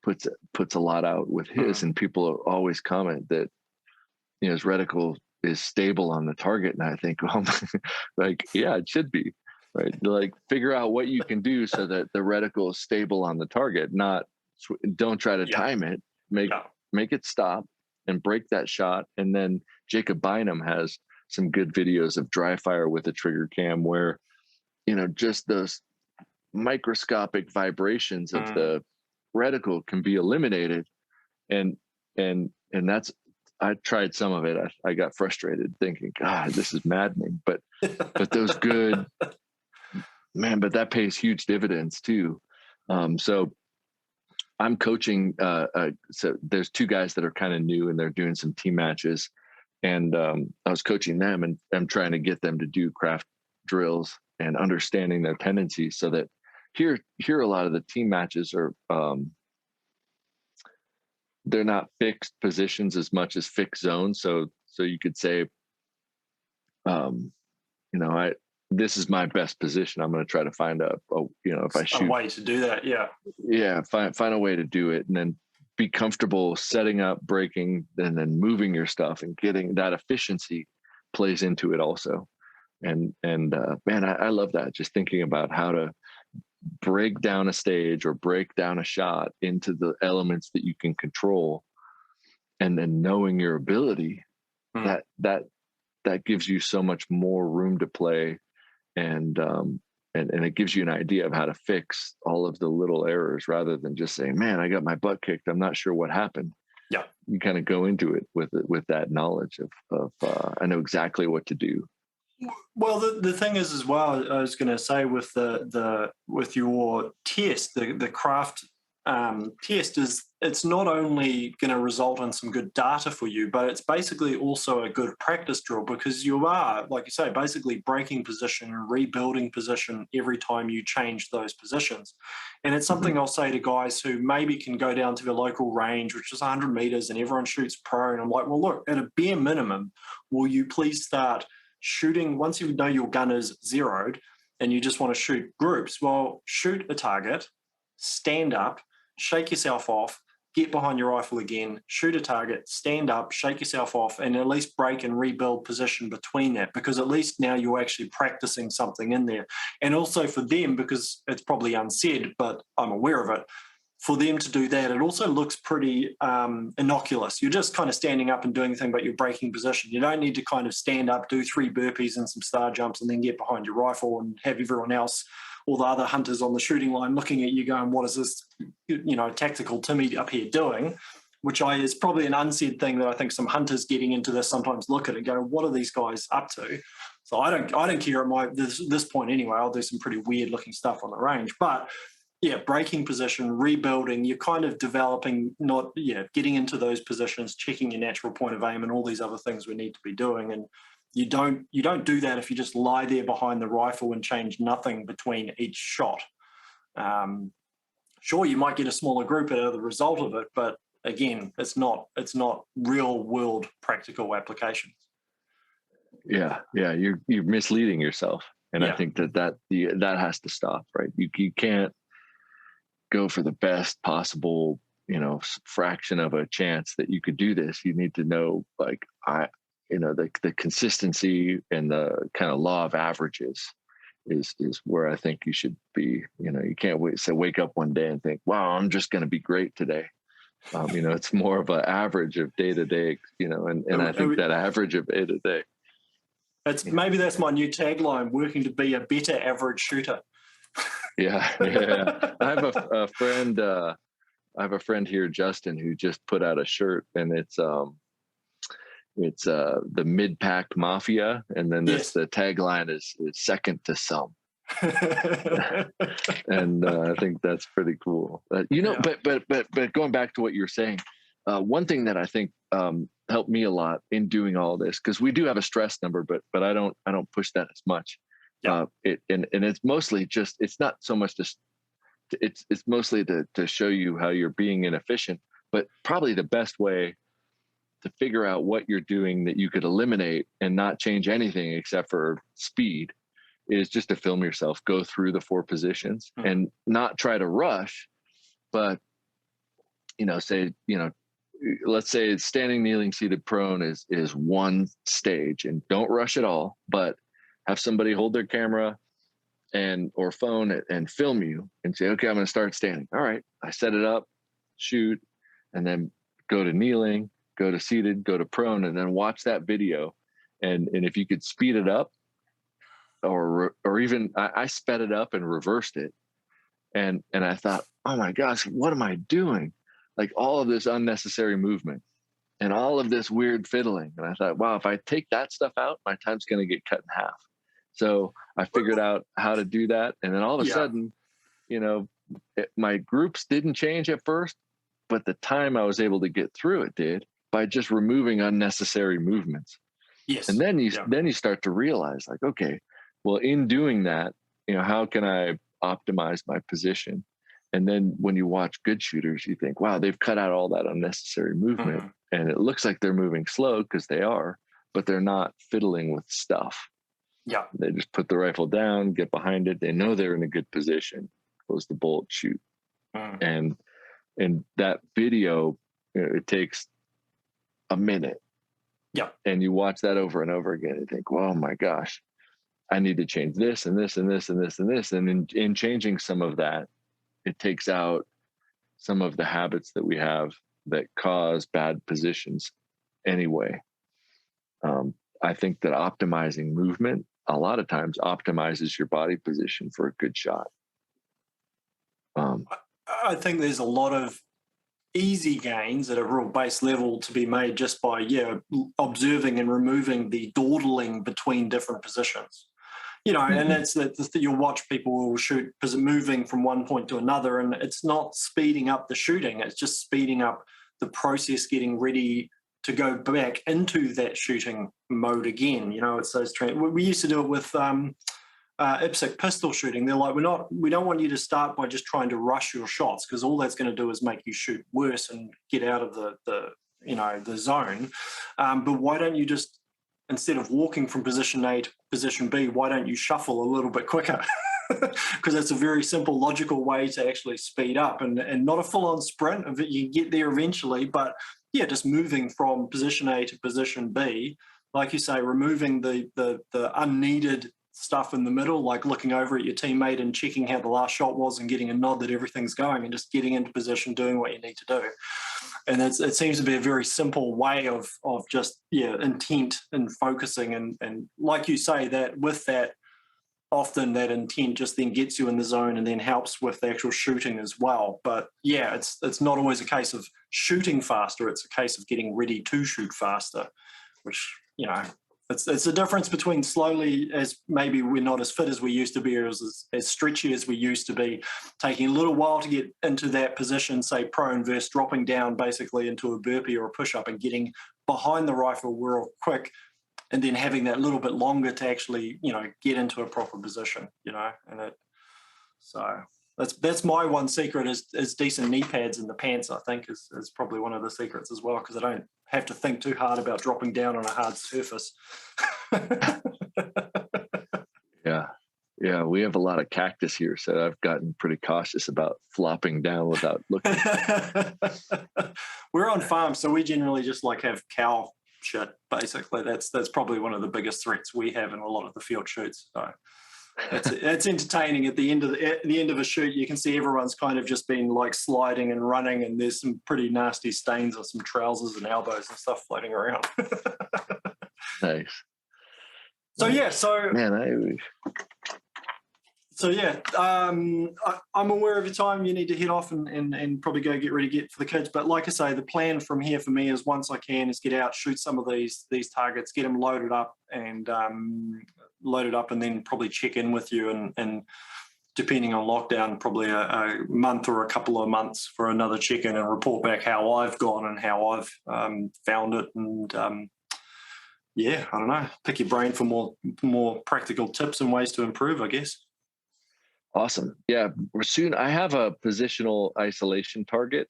puts a lot out with his, and people always comment that his reticle is stable on the target, and I think, it should be, right? Like, figure out what you can do so that the reticle is stable on the target. Don't try to time it. Make it stop and break that shot. And then Jacob Bynum has some good videos of dry fire with a trigger cam where just those microscopic vibrations of the reticle can be eliminated, and that's, I tried some of it. I got frustrated thinking, God, this is maddening. But those good, man, but that pays huge dividends too. So I'm coaching. So there's two guys that are kind of new, and they're doing some team matches. And I was coaching them, and I'm trying to get them to do craft drills and understanding their tendencies, so that here a lot of the team matches are they're not fixed positions as much as fixed zones. So you could say, this is my best position. I'm going to try to find if I shoot a way to do that. Find a way to do it, and then be comfortable setting up, breaking, and then moving your stuff, and getting that efficiency plays into it also. And man, I love that. Just thinking about how to break down a stage or break down a shot into the elements that you can control, and then knowing your ability, that gives you so much more room to play, and it gives you an idea of how to fix all of the little errors, rather than just saying, man, I got my butt kicked, I'm not sure what happened. You kind of go into it with that knowledge of I know exactly what to do. Well, the thing is as well, I was going to say with with your test, the craft test, is it's not only going to result in some good data for you, but it's basically also a good practice drill, because you are, like you say, basically breaking position and rebuilding position every time you change those positions. And it's something I'll say to guys who maybe can go down to the local range, which is 100 meters, and everyone shoots pro. And I'm like, well, look, at a bare minimum, will you please start shooting, once you know your gun is zeroed and you just want to shoot groups? Well, shoot a target, stand up, shake yourself off, get behind your rifle again, shoot a target, stand up, shake yourself off, and at least break and rebuild position between that, because at least now you're actually practicing something in there. And also for them, because it's probably unsaid, but I'm aware of it, for them to do that, it also looks pretty innocuous. You're just kind of standing up and doing the thing, but you're breaking position. You don't need to kind of stand up, do 3 burpees and some star jumps, and then get behind your rifle and have everyone else, all the other hunters on the shooting line, looking at you going, what is this, tactical Timmy up here doing? Which is probably an unsaid thing that I think some hunters getting into this sometimes look at and go, what are these guys up to? It's So I don't care at this point anyway. I'll do some pretty weird looking stuff on the range, but yeah, breaking position, rebuilding, you're kind of developing, getting into those positions, checking your natural point of aim and all these other things we need to be doing. And you don't do that if you just lie there behind the rifle and change nothing between each shot. Sure, you might get a smaller group out of the result of it, but again, it's not real world practical applications. Yeah, you're misleading yourself, and I think that has to stop, right? You can't go for the best possible, fraction of a chance that you could do this. You need to know, like, the consistency and the kind of law of averages is where I think you should be. You can't wake up one day and think, wow, I'm just going to be great today. It's more of an average of day to day, and I think that average of day to day. Maybe that's my new tagline: working to be a better average shooter. Yeah. I have a friend. I have a friend here, Justin, who just put out a shirt, and it's the mid-pack mafia, and then the tagline is second to some. And I think that's pretty cool. But going back to what you're saying, one thing that I think helped me a lot in doing all this, because we do have a stress number, but I don't push that as much. And it's mostly just, it's not so much just, it's mostly to show you how you're being inefficient, but probably the best way to figure out what you're doing that you could eliminate and not change anything except for speed is just to film yourself go through the 4 positions and not try to rush, but let's say standing, kneeling, seated, prone is one stage, and don't rush at all, but have somebody hold their camera or phone and film you and say, okay, I'm going to start standing. All right. I set it up, shoot, and then go to kneeling, go to seated, go to prone, and then watch that video. And if you could speed it up or even I sped it up and reversed it. And I thought, oh my gosh, what am I doing? Like all of this unnecessary movement and all of this weird fiddling. And I thought, wow, if I take that stuff out, my time's going to get cut in half. So I figured out how to do that. And then all of a sudden, my groups didn't change at first, but the time I was able to get through it did by just removing unnecessary movements. Yes. And then you start to realize, like, okay, well, in doing that, how can I optimize my position? And then when you watch good shooters, you think, wow, they've cut out all that unnecessary movement. And it looks like they're moving slow because they are, but they're not fiddling with stuff. Yeah. They just put the rifle down, get behind it. They know they're in a good position, close the bolt, shoot. And that video, it takes a minute. Yeah. And you watch that over and over again and think, well, oh my gosh, I need to change this and this and this and this and this. And in changing some of that, it takes out some of the habits that we have that cause bad positions anyway. I think that optimizing movement a lot of times optimizes your body position for a good shot. I think there's a lot of easy gains at a real base level to be made just by observing and removing the dawdling between different positions. And that's that you'll watch people will shoot because moving from one point to another, and it's not speeding up the shooting, it's just speeding up the process getting ready to go back into that shooting mode again. It's those we used to do it with IPSC pistol shooting. They're like, we don't want you to start by just trying to rush your shots, because all that's going to do is make you shoot worse and get out of the zone. But why don't you just, instead of walking from position A to position B, why don't you shuffle a little bit quicker? Because it's a very simple, logical way to actually speed up, and not a full-on sprint. You get there eventually, but just moving from position A to position B, like you say, removing the unneeded stuff in the middle, like looking over at your teammate and checking how the last shot was and getting a nod that everything's going, and just getting into position, doing what you need to do. And it seems to be a very simple way of just intent and focusing, and like you say, that with that, often that intent just then gets you in the zone and then helps with the actual shooting as well. But it's not always a case of shooting faster, it's a case of getting ready to shoot faster, which It's the difference between slowly, as maybe we're not as fit as we used to be, or as stretchy as we used to be, taking a little while to get into that position, say prone, versus dropping down basically into a burpee or a push-up and getting behind the rifle real quick, and then having that little bit longer to actually, get into a proper position, so that's my one secret is decent knee pads in the pants, I think is probably one of the secrets as well, because I don't have to think too hard about dropping down on a hard surface. Yeah, we have a lot of cactus here, so I've gotten pretty cautious about flopping down without looking. We're on farm, so we generally just have cow shit, basically. That's probably one of the biggest threats we have in a lot of the field shoots. So it's entertaining. At the end of a shoot, you can see everyone's kind of just been sliding and running, and there's some pretty nasty stains on some trousers and elbows and stuff floating around. Nice. So nice. Yeah, so man, I'm aware of your time. You need to head off and probably go get ready for the kids. But like I say, the plan from here for me is once I can is get out, shoot some of these targets, get them loaded up, and then probably check in with you and depending on lockdown, probably a month or a couple of months for another check-in and report back how I've gone and how I've found it. And I don't know, pick your brain for more practical tips and ways to improve, I guess. Awesome. Yeah, we're soon. I have a positional isolation target.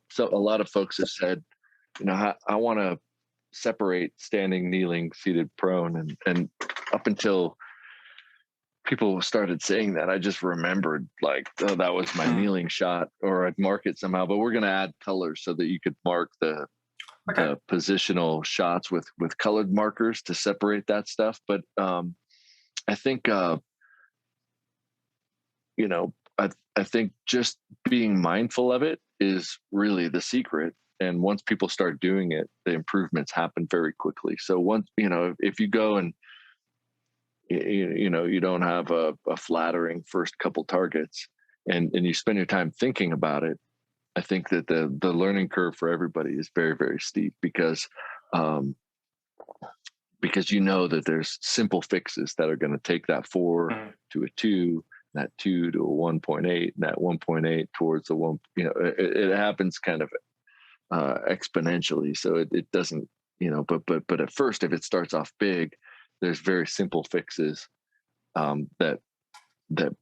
So a lot of folks have said, I want to separate standing, kneeling, seated, prone, and up until people started saying that, I just remembered that was my kneeling shot, or I'd mark it somehow. But we're going to add colors so that you could mark the positional shots with colored markers to separate that stuff. But I think. I think just being mindful of it is really the secret. And once people start doing it, the improvements happen very quickly. So once, if you go and, you don't have a flattering first couple targets and you spend your time thinking about it, I think that the learning curve for everybody is very, very steep because that there's simple fixes that are going to take that 4 to a 2, that 2 to a 1.8, and that 1.8 towards the 1. It happens kind of exponentially. So it doesn't, but at first, if it starts off big, there's very simple fixes that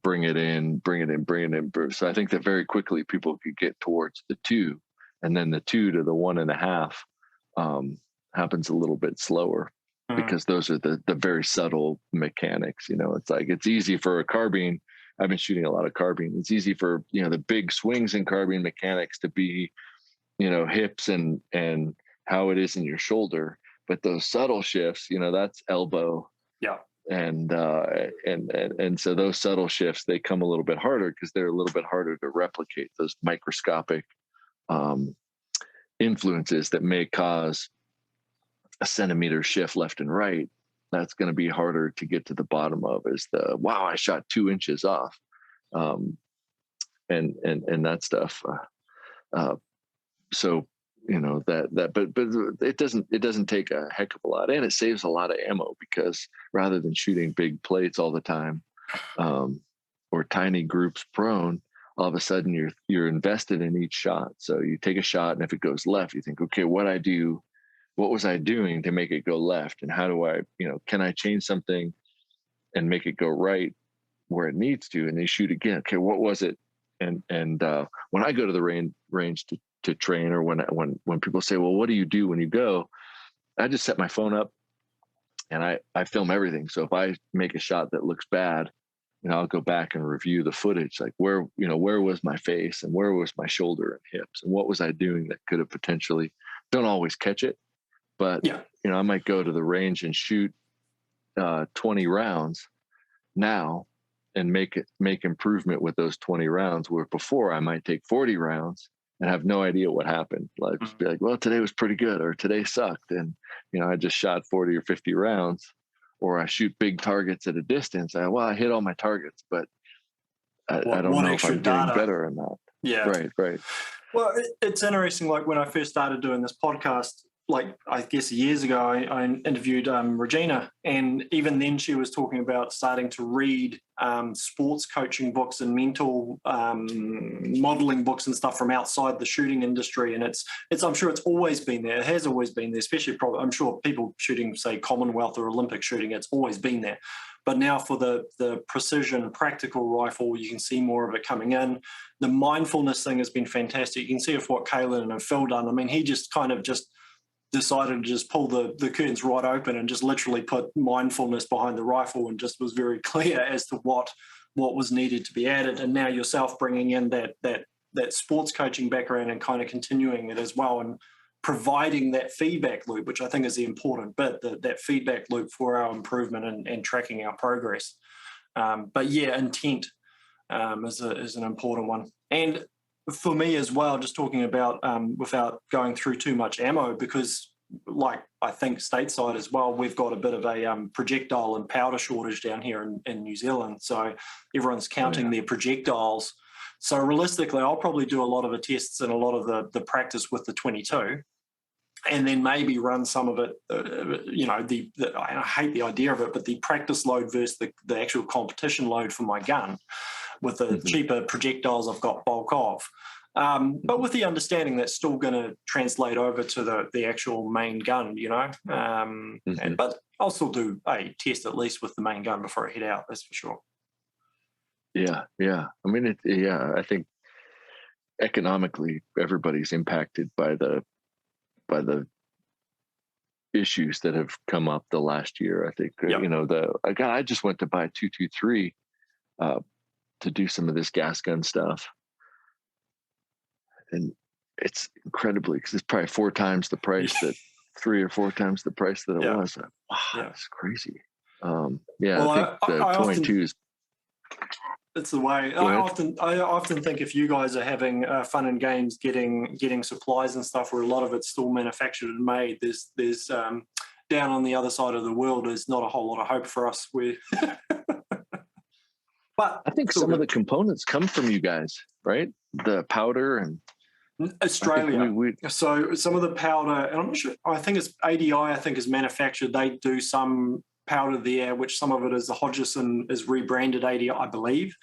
bring it in. So I think that very quickly people could get towards the 2, and then the 2 to the 1.5 happens a little bit slower. Because those are the very subtle mechanics. It's easy for a carbine. I've been shooting a lot of carbine. It's easy for, the big swings in carbine mechanics to be, hips and how it is in your shoulder. But those subtle shifts, that's elbow. Yeah. And so those subtle shifts, they come a little bit harder because they're a little bit harder to replicate, those microscopic influences that may cause a centimeter shift left and right. That's going to be harder to get to the bottom of, is wow, I shot 2 inches off. And that stuff. So, but it doesn't take a heck of a lot, and it saves a lot of ammo, because rather than shooting big plates all the time, or tiny groups prone, all of a sudden you're invested in each shot. So you take a shot, and if it goes left, you think, okay, what was I doing to make it go left? And how do I, can I change something and make it go right where it needs to? And they shoot again. Okay, what was it? And when I go to the range to train, or when people say, well, what do you do when you go? I just set my phone up and I film everything. So if I make a shot that looks bad, I'll go back and review the footage, like where was my face and where was my shoulder and hips, and what was I doing that could have potentially, don't always catch it. But, yeah. I might go to the range and shoot 20 rounds now and make improvement with those 20 rounds, where before I might take 40 rounds and have no idea what happened. Like, just be like, well, today was pretty good, or today sucked. And, I just shot 40 or 50 rounds, or I shoot big targets at a distance. I hit all my targets, but I don't know if I'm getting better or not. Yeah. Right. Well, it's interesting. Like when I first started doing this podcast, like, I guess years ago, I interviewed Regina, and even then she was talking about starting to read sports coaching books and mental modeling books and stuff from outside the shooting industry. And it's I'm sure it's always been there. It has always been there, especially probably, I'm sure people shooting, say, Commonwealth or Olympic shooting, it's always been there. But now for the precision practical rifle, you can see more of it coming in. The mindfulness thing has been fantastic. You can see what Kalen and Phil done. I mean, he just kind of just decided to just pull the curtains right open and just literally put mindfulness behind the rifle, and just was very clear as to what was needed to be added. And now yourself bringing in that sports coaching background and kind of continuing it as well, and providing that feedback loop, which I think is the important bit, that feedback loop for our improvement and tracking our progress. But yeah, intent is an important one. And for me as well, just talking about without going through too much ammo, because like I think stateside as well, we've got a bit of a projectile and powder shortage down here in New Zealand. So everyone's counting their projectiles. So realistically, I'll probably do a lot of the tests and a lot of the practice with the 22, and then maybe run some of it, I hate the idea of it, but the practice load versus the actual competition load for my gun with the cheaper projectiles I've got bulk of. But with the understanding that's still going to translate over to the actual main gun, but I'll still do a test at least with the main gun before I head out, that's for sure. Yeah. I mean, I think economically everybody's impacted by the issues that have come up the last year. I think, I just went to buy a 223 to do some of this gas gun stuff. And it's incredibly, because it's probably 4 times the price that 3 or 4 times the price that it was. Wow, that's crazy. Well, I think the 22 is. It's the way. I often think if you guys are having fun and games getting supplies and stuff where a lot of it's still manufactured and made, there's down on the other side of the world, there's not a whole lot of hope for us. But I think some of the components come from you guys, right? The powder and Australia. So some of the powder, and I'm not sure, I think it's ADI, I think is manufactured. They do some powder there, which some of it is the Hodgson is rebranded ADI, I believe.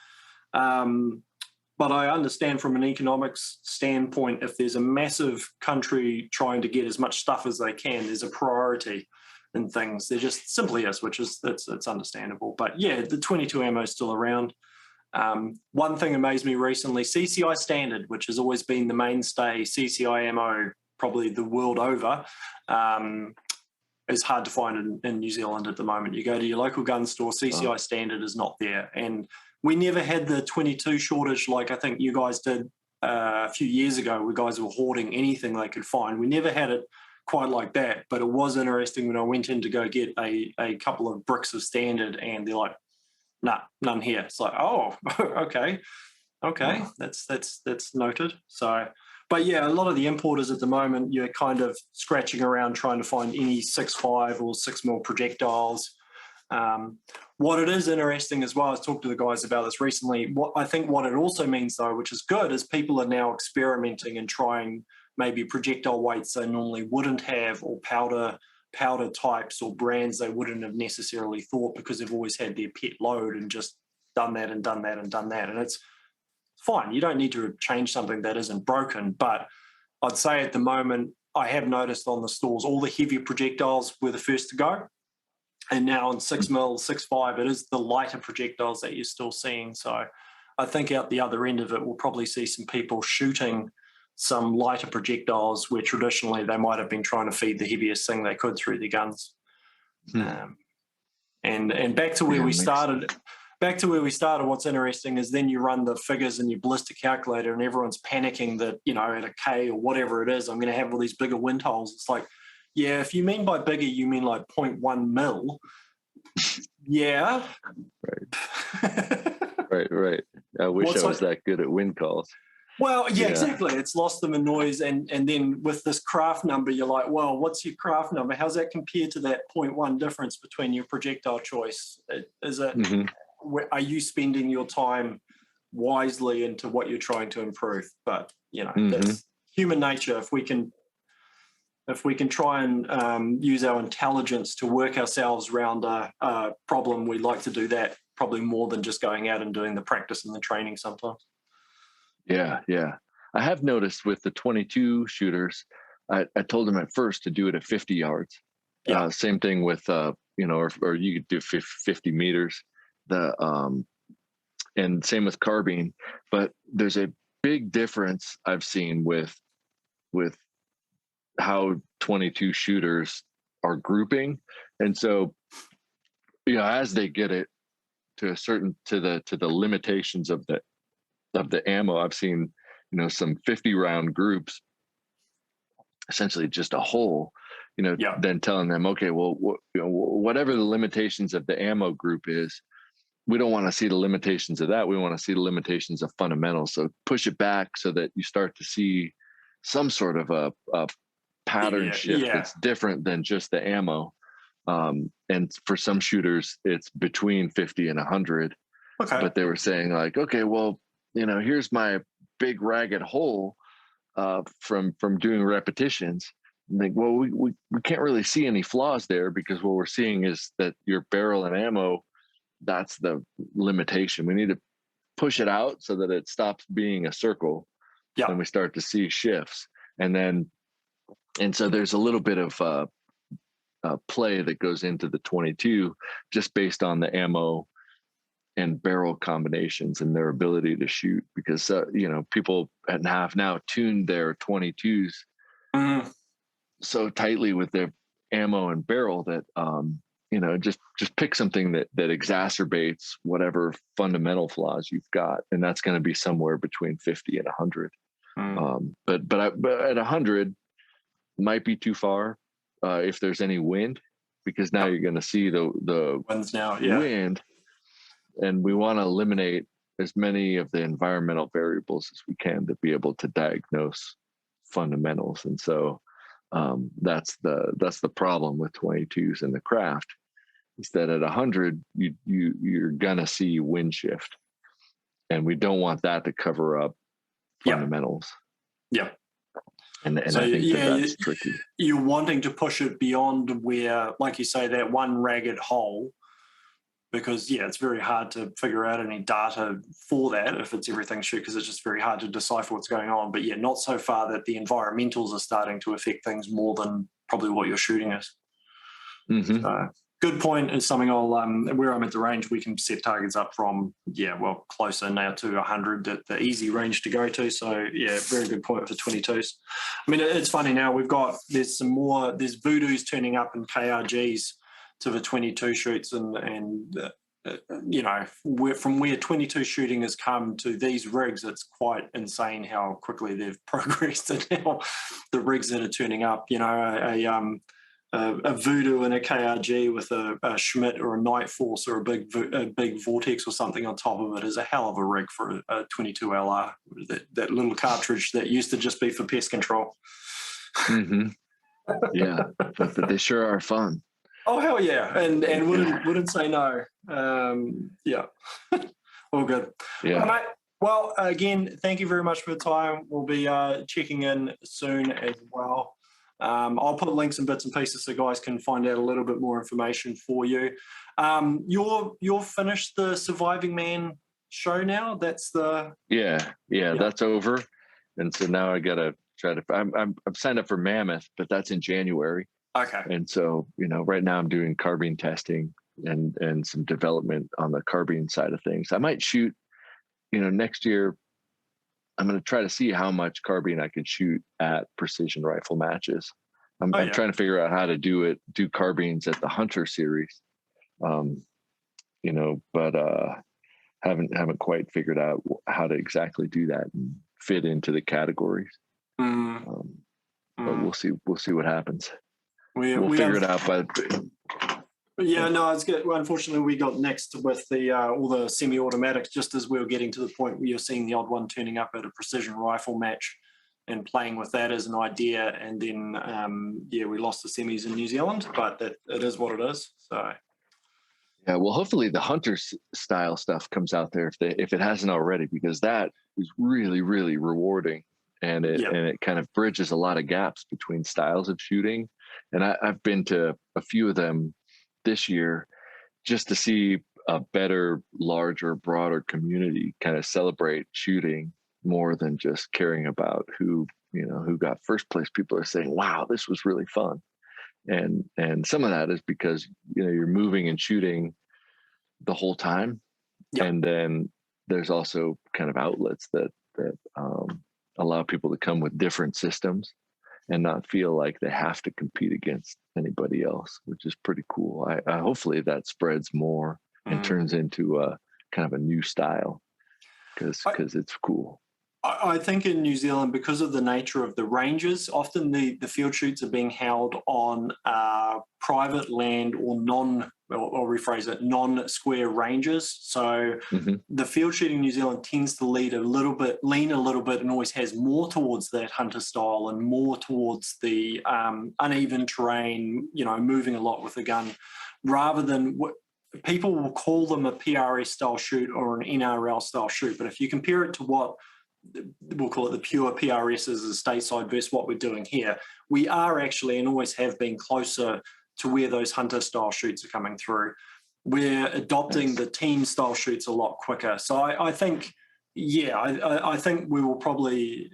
But I understand from an economics standpoint, if there's a massive country trying to get as much stuff as they can, there's a priority in things. There just simply is, which is it's understandable. But yeah, the 22 ammo is still around. One thing amazed me recently, CCI standard, which has always been the mainstay CCI ammo, probably the world over, is hard to find in New Zealand at the moment. You go to your local gun store, CCI standard is not there. And we never had the 22 shortage like I think you guys did a few years ago, where guys were hoarding anything they could find. We never had it quite like that, but it was interesting when I went in to go get a couple of bricks of standard, and they're like, nah, none here. It's like, oh, okay, that's noted. So, but yeah, a lot of the importers at the moment, you're kind of scratching around trying to find any 6.5 or 6mm projectiles. What it is interesting as well, I was talking to the guys about this recently, what it also means though, which is good, is people are now experimenting and trying maybe projectile weights they normally wouldn't have, or powder types or brands they wouldn't have necessarily thought, because they've always had their pet load and just done that. And it's fine. You don't need to change something that isn't broken. But I'd say at the moment, I have noticed on the stores, all the heavy projectiles were the first to go. And now on 6mm, 6.5, it is the lighter projectiles that you're still seeing. So I think out the other end of it, we'll probably see some people shooting some lighter projectiles where traditionally they might have been trying to feed the heaviest thing they could through their guns. And back to where we started. Back to where we started, what's interesting is then you run the figures in your ballistic calculator and everyone's panicking that, at a K or whatever it is, I'm going to have all these bigger wind holes. It's like, yeah, if you mean by bigger, you mean like 0.1 mil. Yeah. Right. I wish I was that good at wind calls. Well, yeah, exactly. It's lost them in noise. And then with this craft number, you're like, well, what's your craft number? How's that compared to that 0.1 difference between your projectile choice? Is it, are you spending your time wisely into what you're trying to improve? But, that's human nature. If we can if we can try and use our intelligence to work ourselves around a problem, we like to do that probably more than just going out and doing the practice and the training sometimes. Yeah, yeah. I have noticed with the 22 shooters, I told them at first to do it at 50 yards. Yeah. Same thing with, you know, or you could do 50 meters. And same with carbine. But there's a big difference I've seen with how 22 shooters are grouping. And so, you know, as they get it to a certain to the limitations of the ammo, I've seen, you know, some 50 round groups, essentially just a hole, you know, Yeah. then telling them, okay, well, you know, whatever the limitations of the ammo group is, we don't want to see the limitations of that. We want to see the limitations of fundamentals. So push it back so that you start to see some sort of a pattern shift that's different than just the ammo. And for some shooters, it's between 50 and 100. Okay. But they were saying like, okay, well, you know, here's my big ragged hole from doing repetitions. And like, well, we can't really see any flaws there, because what we're seeing is that your barrel and ammo, that's the limitation. We need to push it out so that it stops being a circle. Yeah. And we start to see shifts. And so there's a little bit of play that goes into the 22 just based on the ammo and barrel combinations and their ability to shoot, because you know, people have now tuned their 22s so tightly with their ammo and barrel that you know, just pick something that exacerbates whatever fundamental flaws you've got, and that's going to be somewhere between 50 and 100. But at 100 might be too far if there's any wind, because now you're going to see the winds now, wind, and we want to eliminate as many of the environmental variables as we can to be able to diagnose fundamentals. And so that's the problem with 22s in the craft, is that at 100 you're gonna see wind shift, and we don't want that to cover up fundamentals. Yeah. And so, I think that's tricky. You're wanting to push it beyond where, like you say, that one ragged hole, because it's very hard to figure out any data for that if it's everything shoot, because it's just very hard to decipher what's going on. But not so far that the environmentals are starting to affect things more than probably what you're shooting is. So, good point. Is something I'll where I'm at the range, we can set targets up from closer now to 100, the easy range to go to. So very good point for 22s. I mean, it's funny now, there's voodoos turning up in KRGs to the 22 shoots, and you know, from where 22 shooting has come to these rigs, it's quite insane how quickly they've progressed, and now the rigs that are turning up, you know, a voodoo and a KRG with a Schmidt or a Night Force or a big Vortex or something on top of it is a hell of a rig for a 22 LR. That little cartridge that used to just be for pest control. Yeah, but they sure are fun. Oh hell yeah, and wouldn't say no. All good. Yeah. All right, mate. Well, again, thank you very much for the time. We'll be checking in soon as well. I'll put links and bits and pieces so guys can find out a little bit more information for you. You're finished the Surviving Man show now. That's the that's over, and so now I gotta try to. I'm signed up for Mammoth, but that's in January. Okay. And so, you know, right now I'm doing carbine testing and some development on the carbine side of things. I might shoot, you know, next year. I'm going to try to see how much carbine I can shoot at precision rifle matches. I'm trying to figure out how to do carbines at the Hunter series, you know, but haven't quite figured out how to exactly do that and fit into the categories. But we'll see what happens. We'll figure it out by. Yeah, no, it's good. Well, unfortunately, we got next with the all the semi-automatics just as we were getting to the point where you're seeing the odd one turning up at a precision rifle match and playing with that as an idea. And then, we lost the semis in New Zealand, but it is what it is. So. Yeah, well, hopefully the Hunter style stuff comes out there if it hasn't already, because that is really, really rewarding and it kind of bridges a lot of gaps between styles of shooting. And I've been to a few of them this year just to see a better, larger, broader community kind of celebrate shooting more than just caring about who got first place. People are saying, wow, this was really fun. And some of that is because, you're moving and shooting the whole time. Yep. And then there's also kind of outlets that allow people to come with different systems and not feel like they have to compete against anybody else, which is pretty cool. I hopefully that spreads more and turns into a kind of a new style because it's cool. I think in New Zealand, because of the nature of the ranges, often the field shoots are being held on private land or non-square ranges. So the field shooting in New Zealand tends to lean a little bit, and always has more towards that hunter style and more towards the uneven terrain, moving a lot with the gun, rather than what people will call them a PRS style shoot or an NRL style shoot. But if you compare it to what we'll call it the pure PRS as a stateside versus what we're doing here, we are actually and always have been closer to where those hunter style shoots are coming through. We're adopting the team style shoots a lot quicker. So I think, I think we will probably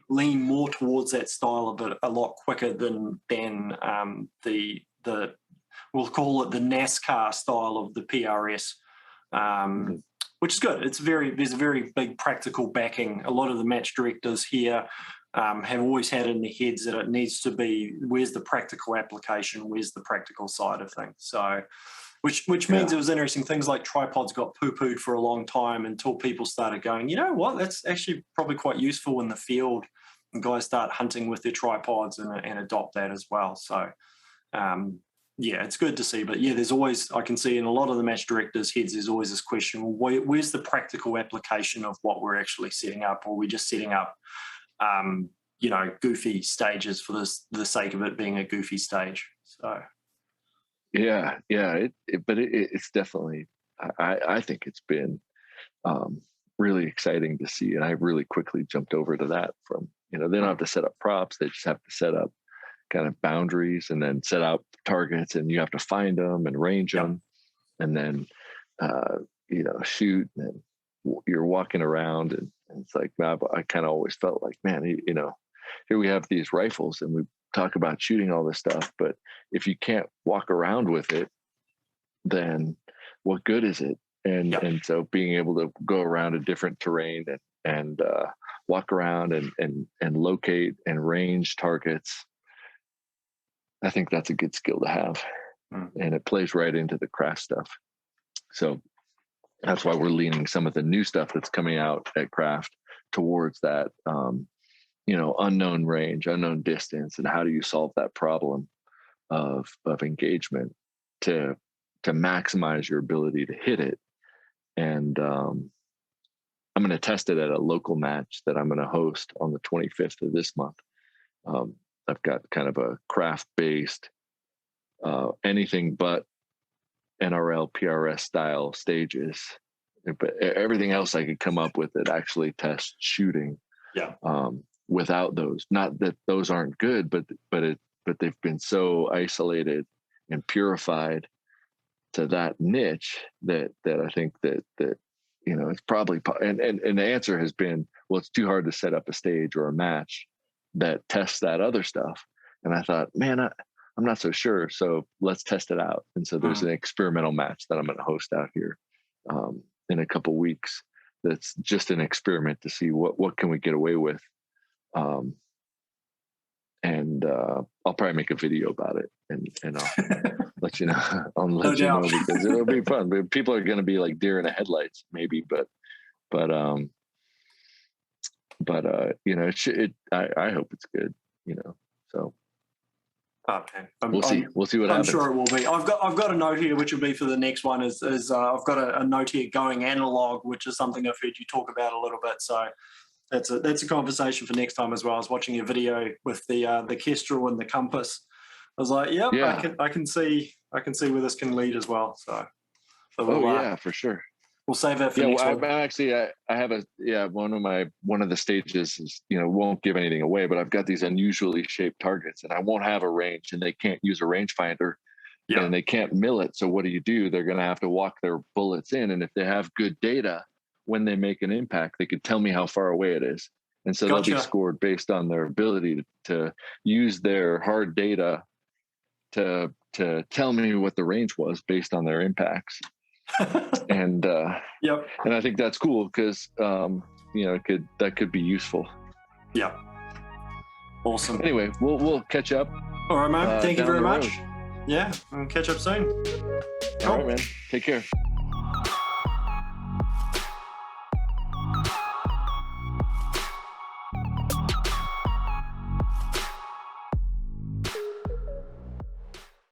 lean more towards that style a lot quicker than the we'll call it the NASCAR style of the PRS. Which is good. There's a very big practical backing. A lot of the match directors here have always had in their heads that it needs to be, where's the practical application, where's the practical side of things. So, which means it was interesting. Things like tripods got poo-pooed for a long time until people started going, you know what, that's actually probably quite useful in the field. And guys start hunting with their tripods and adopt that as well. So, it's good to see. But there's always, I can see in a lot of the match directors' heads, there's always this question, well, where's the practical application of what we're actually setting up? Or are we just setting up, goofy stages for the sake of it being a goofy stage? So. It's definitely, I think it's been really exciting to see. And I really quickly jumped over to that from, they don't have to set up props. They just have to set up kind of boundaries and then set out targets, and you have to find them and range them, and then shoot, and you're walking around, and it's like, I kind of always felt like, man, here we have these rifles and we talk about shooting all this stuff, but if you can't walk around with it, then what good is it? And so being able to go around a different terrain and walk around and locate and range targets, I think that's a good skill to have. And it plays right into the craft stuff. So that's why we're leaning some of the new stuff that's coming out at Kraft towards that, unknown range, unknown distance, and how do you solve that problem of engagement to maximize your ability to hit it. And I'm going to test it at a local match that I'm going to host on the 25th of this month. I've got kind of a craft-based, anything but NRL PRS style stages, but everything else I could come up with that actually tests shooting. Without those, not that those aren't good, but they've been so isolated and purified to that niche that I think that it's probably, and the answer has been, well, it's too hard to set up a stage or a match that tests that other stuff. And I thought, man, I'm not so sure. So let's test it out. And so there's an experimental match that I'm going to host out here in a couple weeks. That's just an experiment to see what can we get away with. I'll probably make a video about it and I'll let you know. I'll let you know because it'll be fun. People are going to be like deer in the headlights, maybe, but I hope it's good, so. Okay. We'll see what happens. I'm sure it will be. I've got a note here, which will be for the next one. I've got a note here, going analog, which is something I've heard you talk about a little bit. So that's a conversation for next time as well. I was watching your video with the Kestrel and the compass. I was like, I can see where this can lead as well. So for sure. We'll save that for Yeah, next well, one. I have one of the stages is, won't give anything away, but I've got these unusually shaped targets, and I won't have a range, and they can't use a rangefinder, and they can't mill it. So what do? They're going to have to walk their bullets in, and if they have good data, when they make an impact, they could tell me how far away it is, and so they'll be scored based on their ability to use their hard data to tell me what the range was based on their impacts. And and I think that's cool because that could be useful. Yeah. Awesome. Anyway, we'll catch up. All right, man. Thank you very much. Road. Yeah, we'll catch up soon. All right, man. Take care.